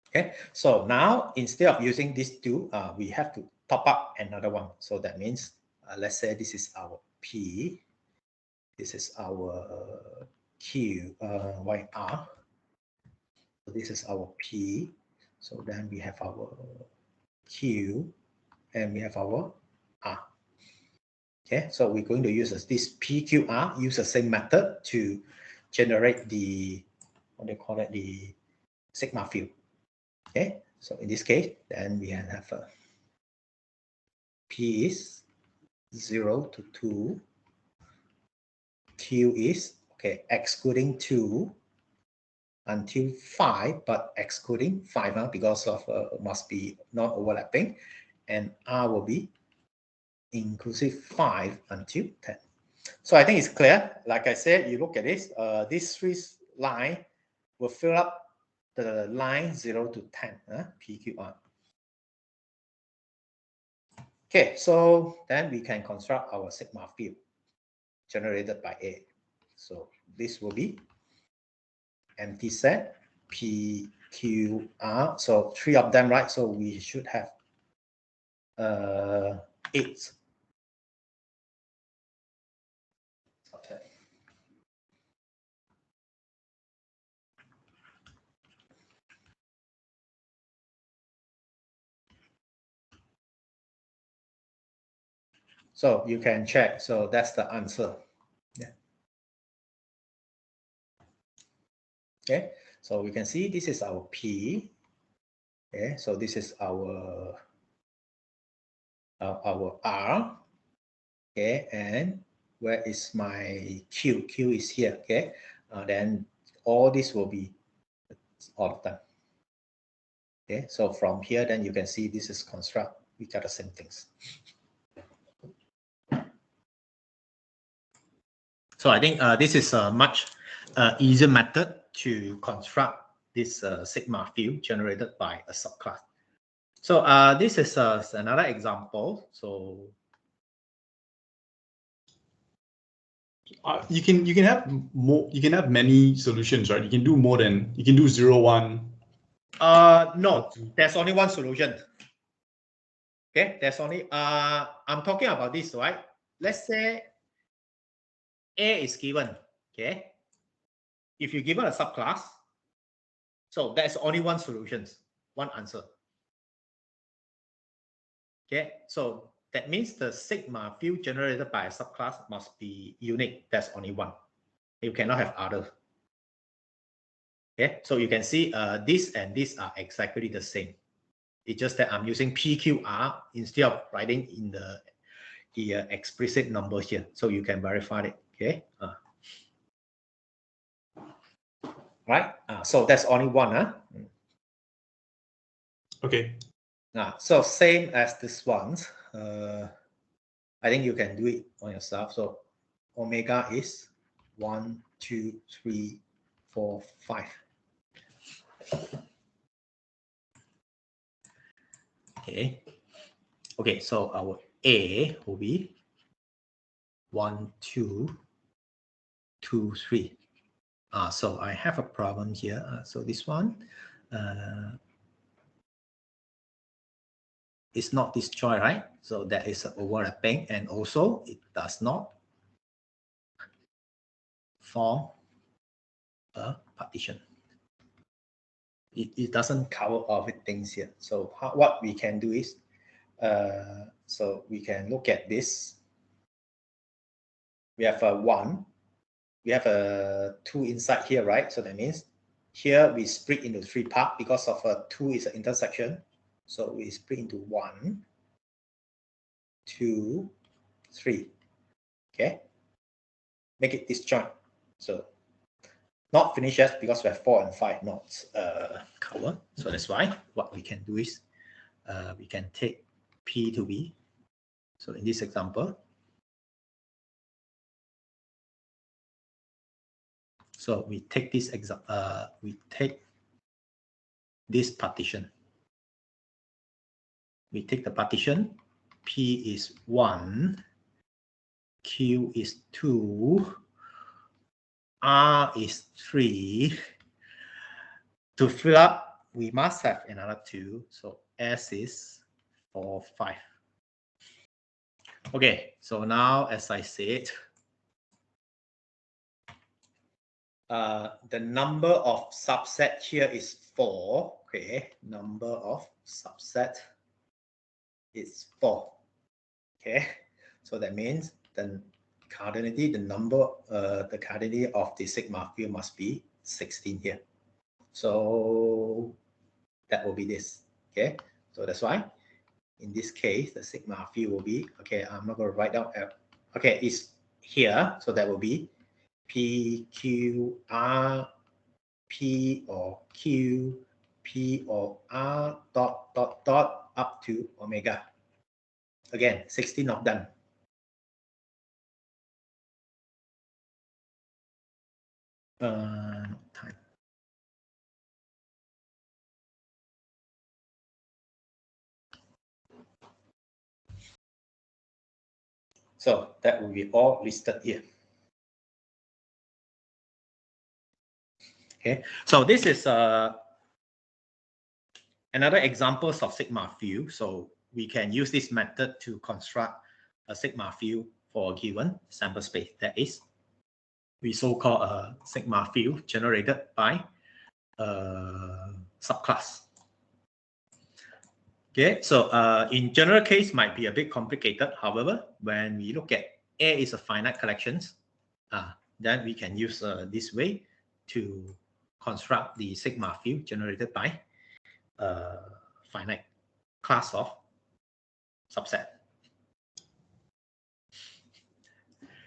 Okay, so now instead of using these 2, we have to top up another one. So that means, let's say this is our P, this is our Q, YR. So this is our P. So then we have our Q, and we have our R. Okay, so we're going to use this PQR, use the same method to generate the, what do you call it, the sigma field. Okay, so in this case, then we have a P is 0 to 2, Q is, okay, excluding 2 until 5, but excluding 5 because of must be not overlapping, and R will be inclusive 5 until 10. So I think it's clear. Like I said, you look at this, this 3 line will fill up the line 0 to 10, PQR. Okay, so then we can construct our sigma field generated by A. So this will be empty set PQR. So 3 of them, right? So we should have 8. Okay. So you can check. So that's the answer. Yeah. Okay. So we can see this is our P. Okay. So this is our R. Okay. And where is my Q? Q is here. Okay. Then all this will be all of them. Okay. So from here, then you can see this is construct. We got the same things. So I think this is a much easier method to construct this sigma field generated by a subclass. So this is another example. So you can have more. You can have many solutions, right? You can do more than, you can do 0, 1. No, there's only one solution. Okay, there's only I'm talking about this, right? Let's say A is given. Okay, if you're given a subclass, so there's only one solution, one answer. Okay, so that means the sigma field generated by a subclass must be unique. There's only one. You cannot have other. Okay, so you can see this and this are exactly the same. It's just that I'm using PQR instead of writing in the explicit number here, so you can verify it. Okay. Right. So that's only one. Okay. So same as this one. I think you can do it on yourself. So omega is 1, 2, 3, 4, 5. Okay. Okay. So our A will be 1, 2, 2, 3. So I have a problem here. So this one is not disjoint, right? So that is overlapping, and also it does not form a partition. It doesn't cover all the things here. So what we can do is, so we can look at this. We have a 1. We have a 2 inside here, right? So that means here we split into 3 parts because of 2 is an intersection. So we split into 1, 2, 3. Okay. Make it disjoint. So not finished yet because we have 4 and 5 not covered. So that's why what we can do is we can take P to be. So in this example, so we take this we take this partition. We take the partition. P is 1, Q is 2, R is 3. To fill up, we must have another 2. So S is 4, 5. Okay, so now as I said, the number of subset here is 4. Okay, number of subset is 4. Okay, So that means the cardinality, the cardinality of the sigma field must be 16 here. So that will be this. Okay, so that's why in this case the sigma field will be, okay, I'm not going to write down, okay, it's here, so that will be P, Q, R, P or Q, P or R dot dot dot up to omega. Again, 16 of them. Time. So that will be all listed here. Okay, so this is another examples of sigma field. So we can use this method to construct a sigma field for a given sample space. That is, we so-called a sigma field generated by a subclass. Okay, so in general case might be a bit complicated. However, when we look at A is a finite collections, then we can use this way to construct the sigma field generated by finite class of subset.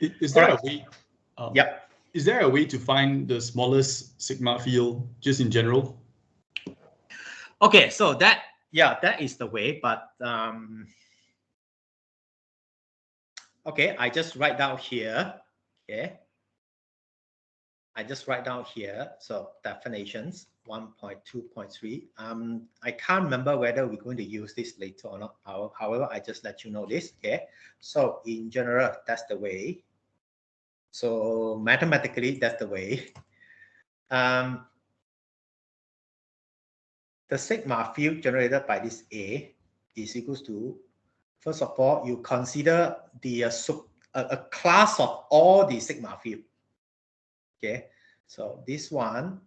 Is there a way? Yep. Is there a way to find the smallest sigma field just in general? Okay, so that is the way, but okay, I just write down here. Okay, I just write down here. So definitions 1.2.3. I can't remember whether we're going to use this later or not. However, I just let you know this. Okay, so in general, that's the way. So mathematically, that's the way. The sigma field generated by this A is equals to, first of all, you consider the a class of all the sigma field. Okay, so this one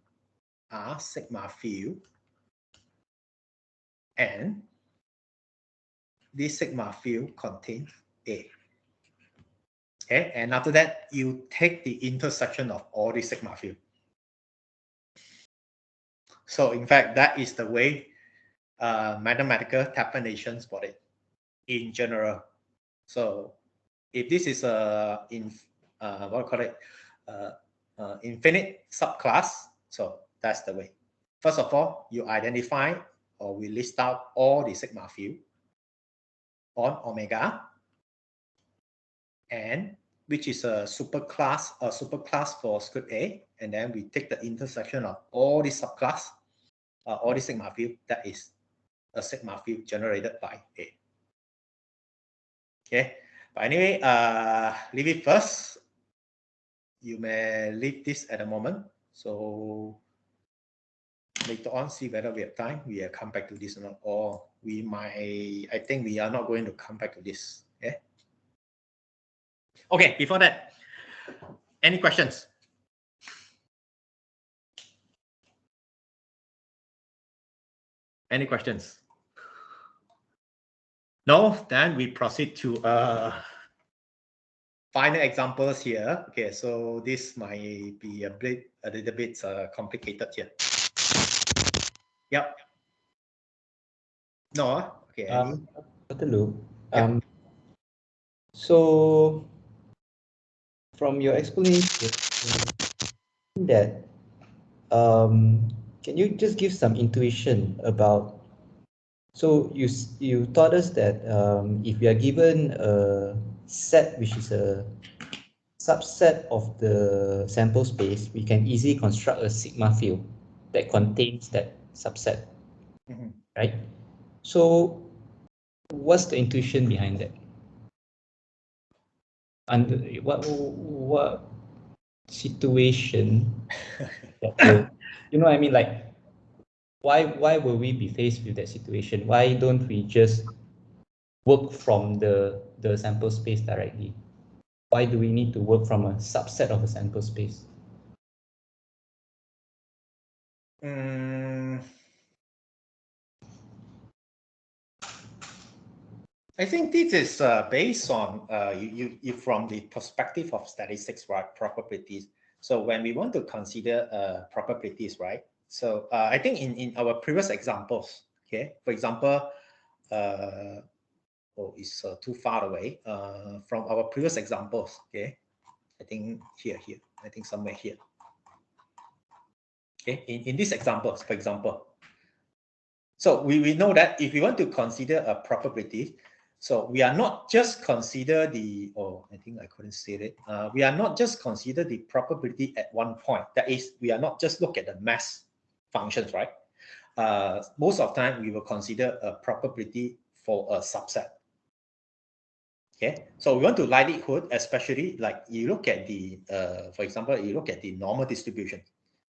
are sigma field, and this sigma field contains A. Okay, and after that, you take the intersection of all the sigma field. So in fact, that is the way mathematical definitions for it in general. So if this is a infinite subclass, so that's the way. First of all, you identify or we list out all the sigma field on omega, and which is a superclass for script A, and then we take the intersection of all the subclass, all the sigma field, that is a sigma field generated by A. Okay, but anyway, leave it first. You may leave this at the moment. So later on, see whether we have time. We will come back to this or not, or we might. I think we are not going to come back to this. Okay. Okay. Before that, any questions? Any questions? No. Then we proceed to final examples here. Okay. So this might be a little bit complicated here. Yep. No. Okay. Dr. Lu, Yep. so from your explanation that can you just give some intuition about, so you taught us that if we are given a set which is a subset of the sample space, we can easily construct a sigma field that contains that subset, right? So what's the intuition behind that? And what situation that will, you know what I mean, like why will we be faced with that situation? Why don't we just work from the sample space directly? Why do we need to work from a subset of a sample space? I think this is based on you from the perspective of statistics, right? Probabilities. So when we want to consider probabilities, right? So I think in our previous examples, okay, for example, oh, it's too far away from our previous examples, okay. I think here, I think somewhere here. Okay, in these examples, for example. So we know that if we want to consider a probability, so we are not just consider the, oh, I think I couldn't say it. We are not just consider the probability at one point. That is, we are not just look at the mass functions, right? Most of the time, we will consider a probability for a subset. Okay, so we want to likelihood, especially like you look at the, for example, you look at the normal distribution.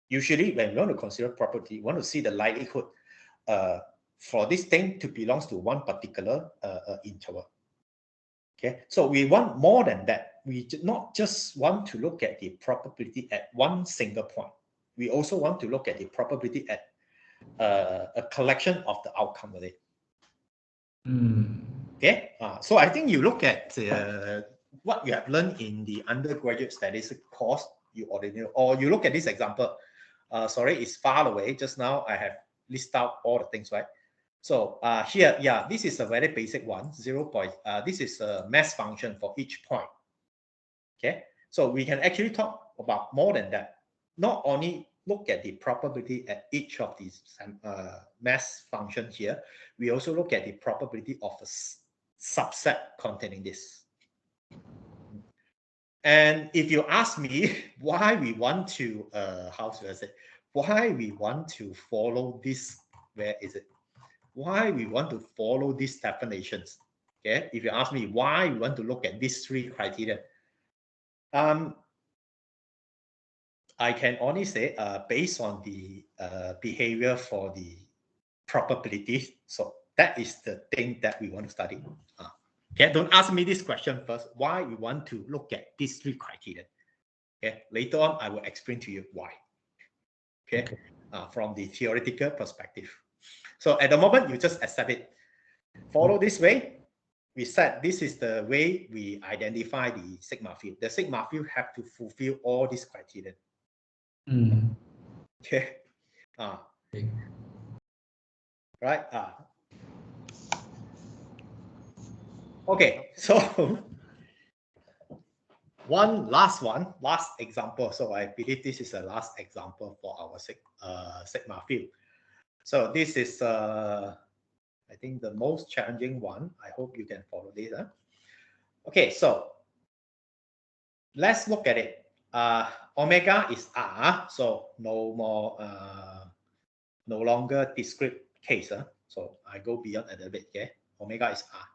Usually, when we want to consider probability, we want to see the likelihood for this thing to belongs to one particular interval. Okay, so we want more than that. We not just want to look at the probability at one single point. We also want to look at the probability at a collection of the outcome of it. Okay, so I think you look at what you have learned in the undergraduate statistics course, you already know, or you look at this example. Sorry, it's far away. Just now I have listed out all the things, right? So here, yeah, this is a very basic one, 0 point. This is a mass function for each point. Okay, so we can actually talk about more than that. Not only look at the probability at each of these mass function here, we also look at the probability of a subset containing this. And if you ask me why we want to, how should I say, why we want to follow this, where is it? Why we want to follow these definitions? Okay, if you ask me why we want to look at these three criteria, I can only say based on the behavior for the probability. So that is the thing that we want to study. Okay, don't ask me this question first. Why we want to look at these three criteria? Okay, later on I will explain to you why. Okay, from the theoretical perspective. So at the moment you just accept it. Follow this way. We said this is the way we identify the sigma field. The sigma field have to fulfill all these criteria. Okay. Right. Okay. So last example. So I believe this is the last example for our sigma field. So this is I think the most challenging one. I hope you can follow this. Okay, so let's look at it. Omega is R, so no more, no longer discrete case. So I go beyond a little bit. Okay, omega is R.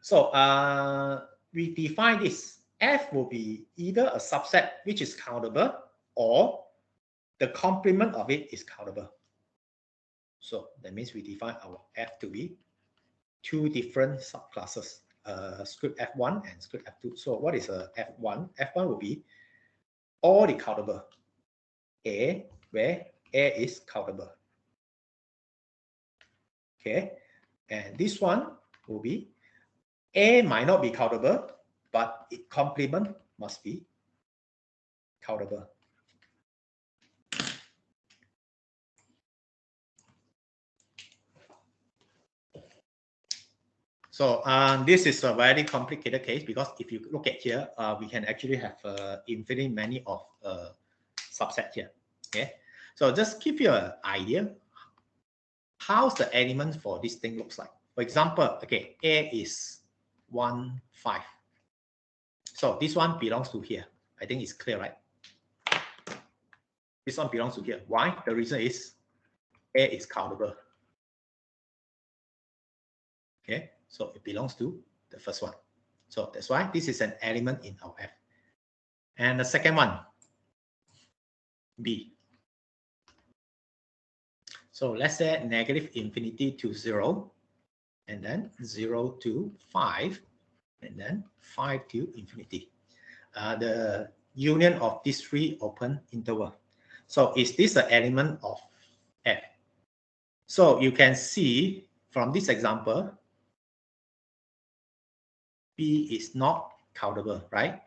So we define this. F will be either a subset which is countable or the complement of it is countable. So that means we define our F to be two different subclasses, script F1 and script F2. So what is a F1? F1 will be all the countable A, where A is countable. Okay, and this one will be A might not be countable, but its complement must be countable. So this is a very complicated case because if you look at here, we can actually have infinitely many of subset here. Okay, so just give you an idea how's the element for this thing looks like. For example, okay, A is 1, 5. So this one belongs to here. I think it's clear, right? This one belongs to here. Why? The reason is A is countable. Okay, so it belongs to the first one. So that's why this is an element in our F. And the second one, B. So let's say negative infinity to 0, and then 0 to 5, and then 5 to infinity. The union of these three open interval. So is this an element of F? So you can see from this example, B is not countable, right?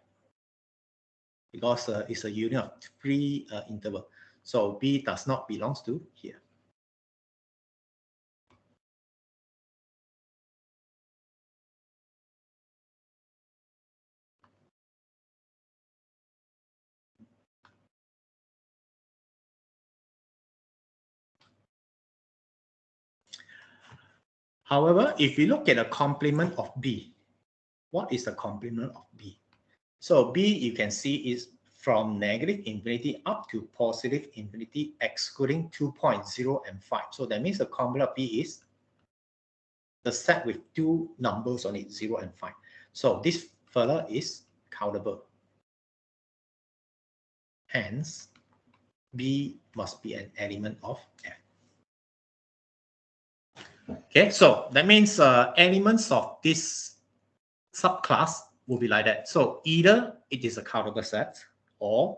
Because it's a union of 3 interval. So B does not belong to here. However, if we look at the complement of B, what is the complement of B? So B, you can see, is from negative infinity up to positive infinity, excluding 2.0 and 5. So that means the complement of B is the set with 2 numbers on it, 0 and 5. So this fella is countable. Hence, B must be an element of F. Okay, so that means elements of this subclass will be like that. So either it is a countable set or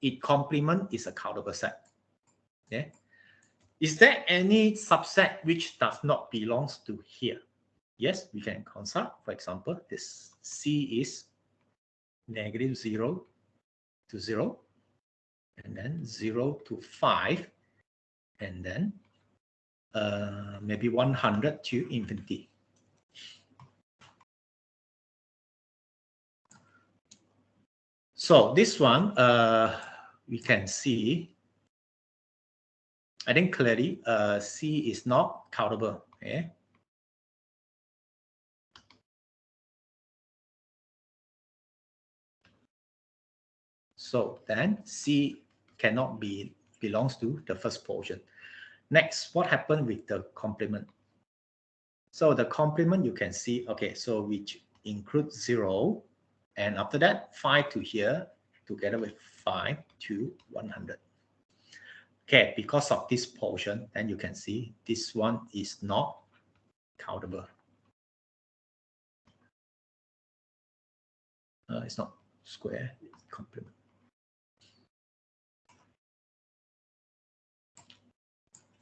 its complement is a countable set. Okay. Is there any subset which does not belong to here? Yes, we can consult. For example, this C is negative 0 to 0, and then 0 to 5, and then maybe 100 to infinity. So this one, we can see, I think clearly, C is not countable. Okay. So then C cannot belongs to the first portion. Next, what happened with the complement? So the complement, you can see, okay, so which includes 0, and after that 5 to here, together with 5 to 100. Okay, because of this portion, then you can see this one is not countable. It's not square, it's complement.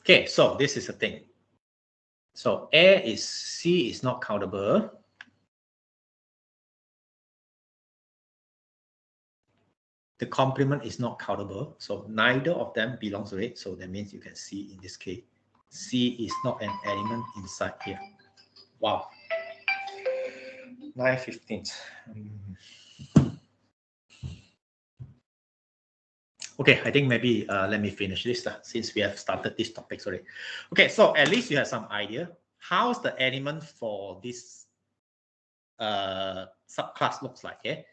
Okay, so this is the thing. So C is not countable. The complement is not countable, so neither of them belongs to it. So that means you can see in this case, C is not an element inside here. Wow. 9:15. Okay, I think maybe let me finish this since we have started this topic already. Okay, so at least you have some idea. How's the element for this subclass looks like? Okay?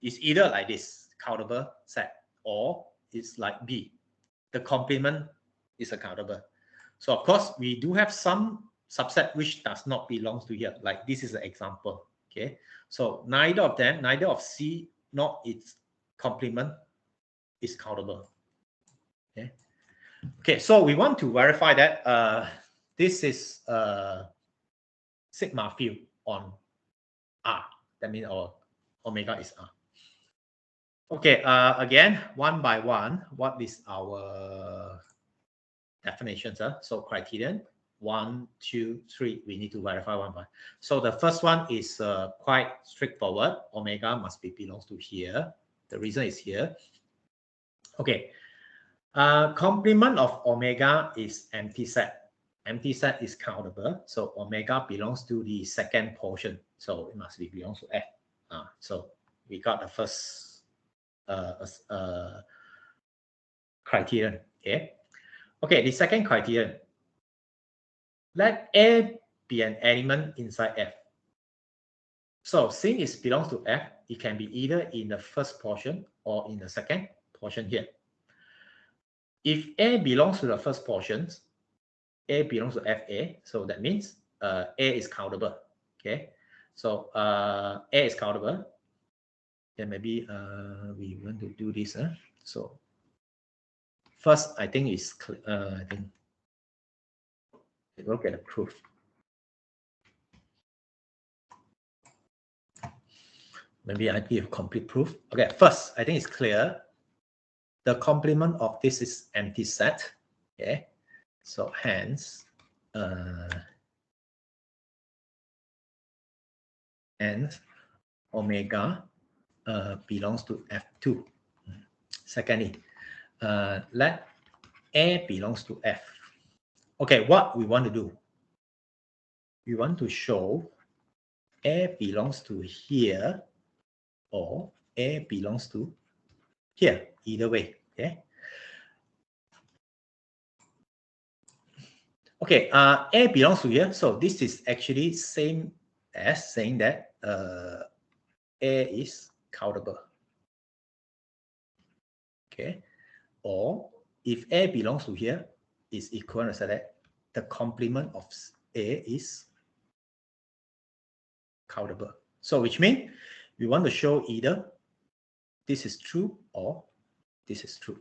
It's either like this, countable set, or it's like B. The complement is a countable. So of course, we do have some subset which does not belong to here. Like this is an example. Okay, so neither of them, neither of C nor its complement is countable. Okay. Okay, so we want to verify that this is sigma field on R. That means our omega is R. Okay, again, one by one, what is our definitions? So criterion, 1, 2, 3, we need to verify one by. So the first one is quite straightforward. Omega must be belongs to here. The reason is here. Okay, complement of omega is empty set. Empty set is countable, so omega belongs to the second portion, so it must be belongs to F. So we got the first criterion. Okay, the second criterion, let A be an element inside F. So since it belongs to F, it can be either in the first portion or in the second portion here. If A belongs to the first portion, A belongs to FA, so that means A is countable. Okay, so A is countable. Then maybe we want to do this. So first, I think is I think look at the proof. Maybe I give complete proof. Okay, first, I think it's clear. The complement of this is empty set. Okay, so hence and omega belongs to F2. Secondly, let A belongs to F. Okay, what we want to do? We want to show A belongs to here or A belongs to here, either way. Okay. Okay, A belongs to here. So this is actually same as saying that A is countable. Okay. Or if A belongs to here, is equal to say that the complement of A is countable. So which means we want to show either this is true or this is true.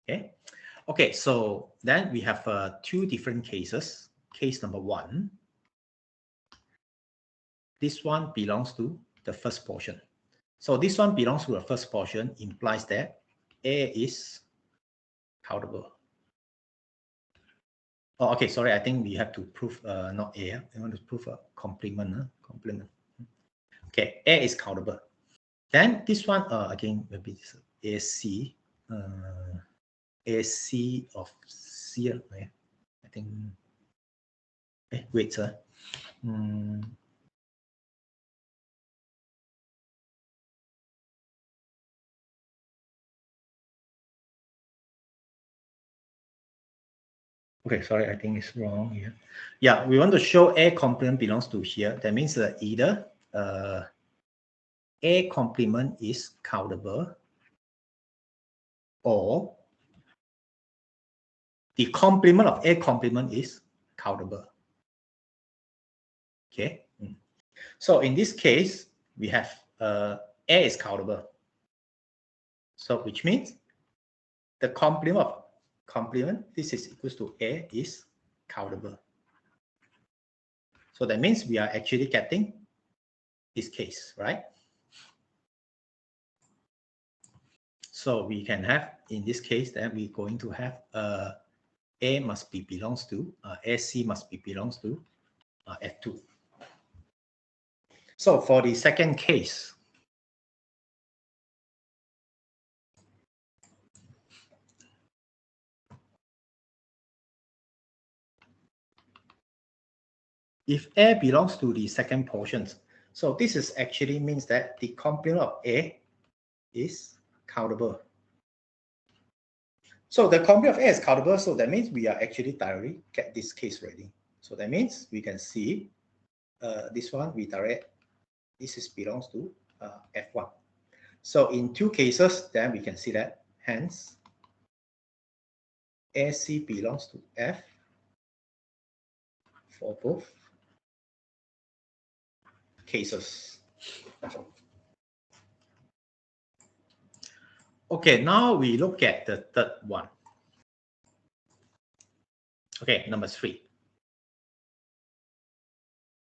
Okay. Okay, so then we have two different cases. Case number one. This one belongs to the first portion. So this one belongs to the first portion implies that A is countable. Oh, okay, sorry, I think we have to prove not A. We want to prove a complement. Complement. Okay, A is countable. Then this one again maybe this AC. AC of C. I think. Wait, sir. Okay, sorry, I think it's wrong here. Yeah, we want to show A complement belongs to here. That means either A complement is countable or the complement of A complement is countable. Okay. So in this case, we have A is countable. So which means the complement of complement, this is equals to A is countable. So that means we are actually getting this case, right? So we can have, in this case, that we're going to have A must be belongs to, AC must be belongs to F2. So for the second case, if A belongs to the second portion, so this is actually means that the complement of A is countable. So the complement of A is countable, so that means we are actually directly get this case ready. So that means we can see this one, we direct, this is belongs to F1. So in two cases, then we can see that, hence, AC belongs to F for both cases. Okay, now we look at the third one. Okay, number 3.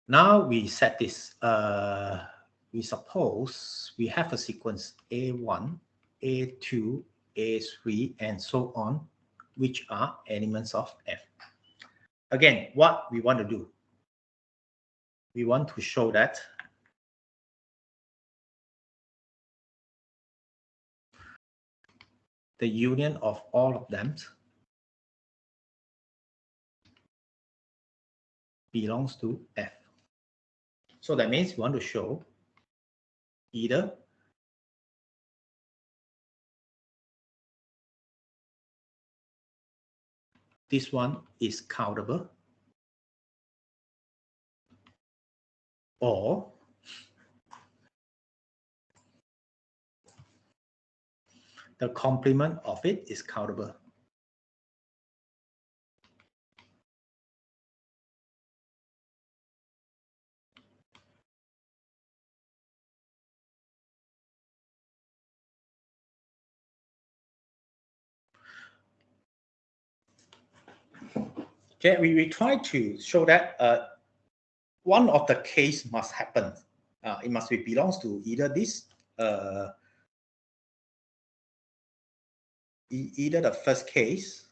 Now we set this. We suppose we have a sequence A1, A2, A3, and so on, which are elements of F. Again, what we want to do? We want to show that the union of all of them belongs to F. So that means we want to show either this one is countable or the complement of it is countable. Okay, we try to show that one of the case must happen. It must be belongs to either this, either the first case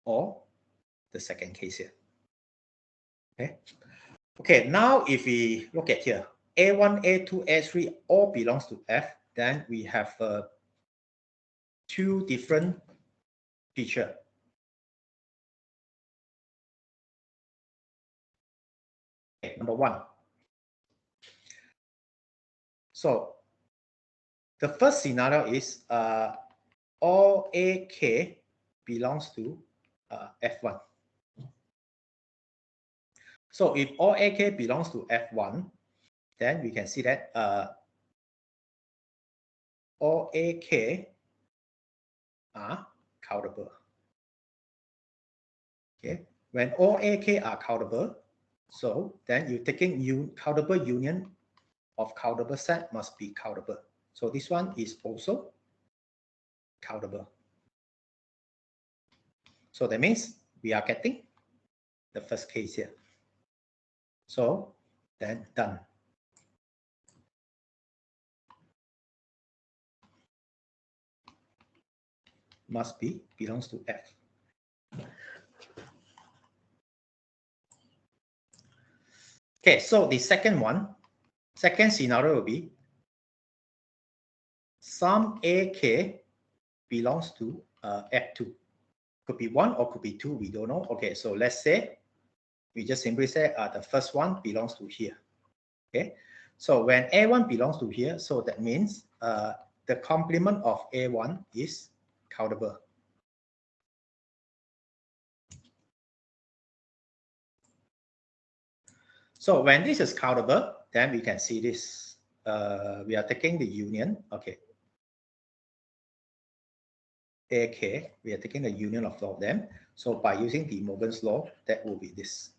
or the second case here. Okay. Okay, now if we look at here, A1, A2, A3 all belongs to F, then we have two different features. Okay, number one. So the first scenario is all AK belongs to F1. So if all AK belongs to F1, then we can see that all AK are countable. Okay, when all AK are countable, so then you're taking countable union of countable set must be countable. So this one is also countable. So that means we are getting the first case here. So then done. Must be belongs to F. Okay, so the second scenario will be some AK belongs to F2. Could be 1 or could be 2, we don't know. Okay, so let's say, we just simply say the first one belongs to here. Okay, so when A1 belongs to here, so that means the complement of A1 is countable. So when this is countable, then we can see this. We are taking the union. Okay. AK, we are taking the union of all of them. So by using De Morgan's law, that will be this.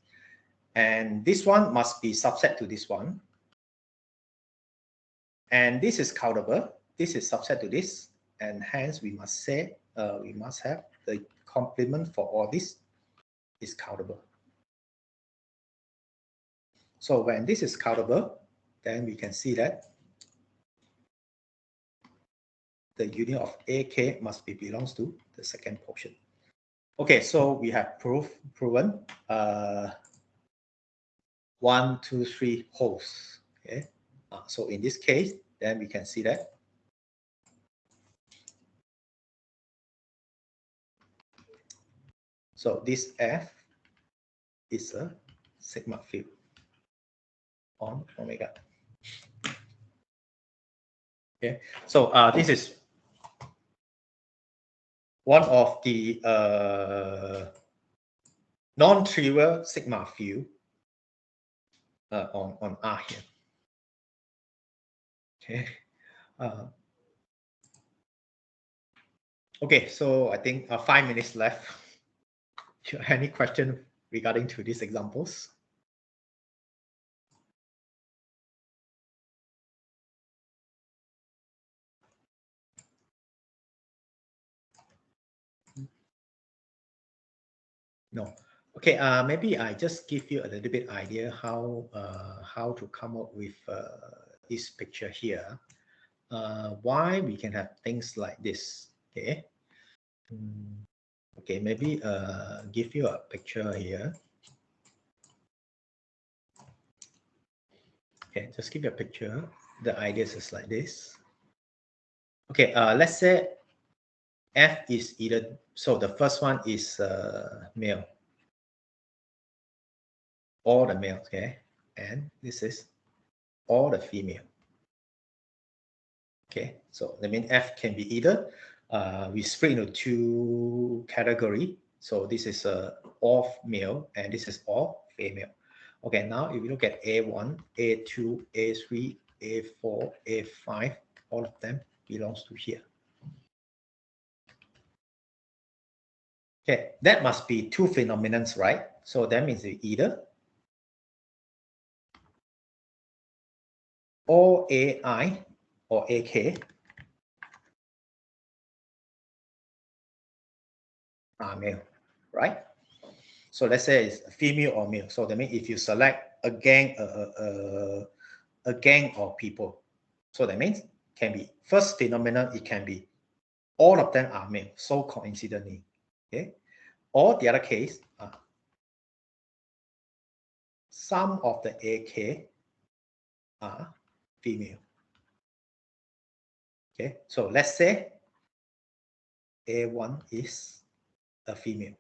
And this one must be subset to this one. And this is countable. This is subset to this. And hence we must say, we must have the complement for all this is countable. So when this is countable, then we can see that the union of AK must be belongs to the second portion. Okay, so we have proven 1, 2, 3 holes. Okay, so in this case, then we can see that so this F is a sigma field on omega. Okay, so this is one of the non-trivial sigma field on R here. Okay. Okay, so I think 5 minutes left. Any question regarding to these examples? No. Okay, maybe I just give you a little bit idea how to come up with this picture here. Why we can have things like this. Okay. Okay, maybe give you a picture here. Okay, just give you a picture. The idea is like this. Okay, let's say F is either, so the first one is male. All the males, okay? And this is all the female. Okay, so that means F can be either, we split into two categories. So this is all male and this is all female. Okay, now if you look at A1, A2, A3, A4, A5, all of them belongs to here. Okay, that must be two phenomena, right? So that means either all AI or AK are male, right? So let's say it's female or male. So that means if you select a gang of people, so that means can be first phenomenon. It can be all of them are male, so coincidentally. Okay, Or the other case, some of the AK are female. Okay, so let's say A1 is a female.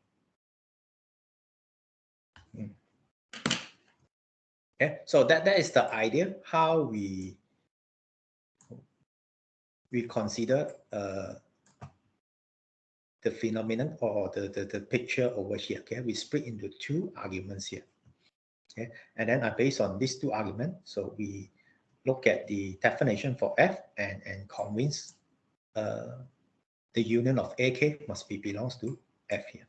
Okay, so that is the idea how we consider the phenomenon or the picture over here. Okay, we split into two arguments here. Okay, and then based on these two arguments, so we look at the definition for F and convince the union of AK must belongs to F here.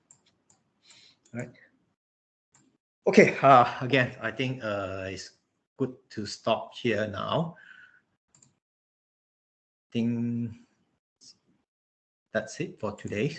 All right. Okay. Again, I think it's good to stop here now. I think that's it for today.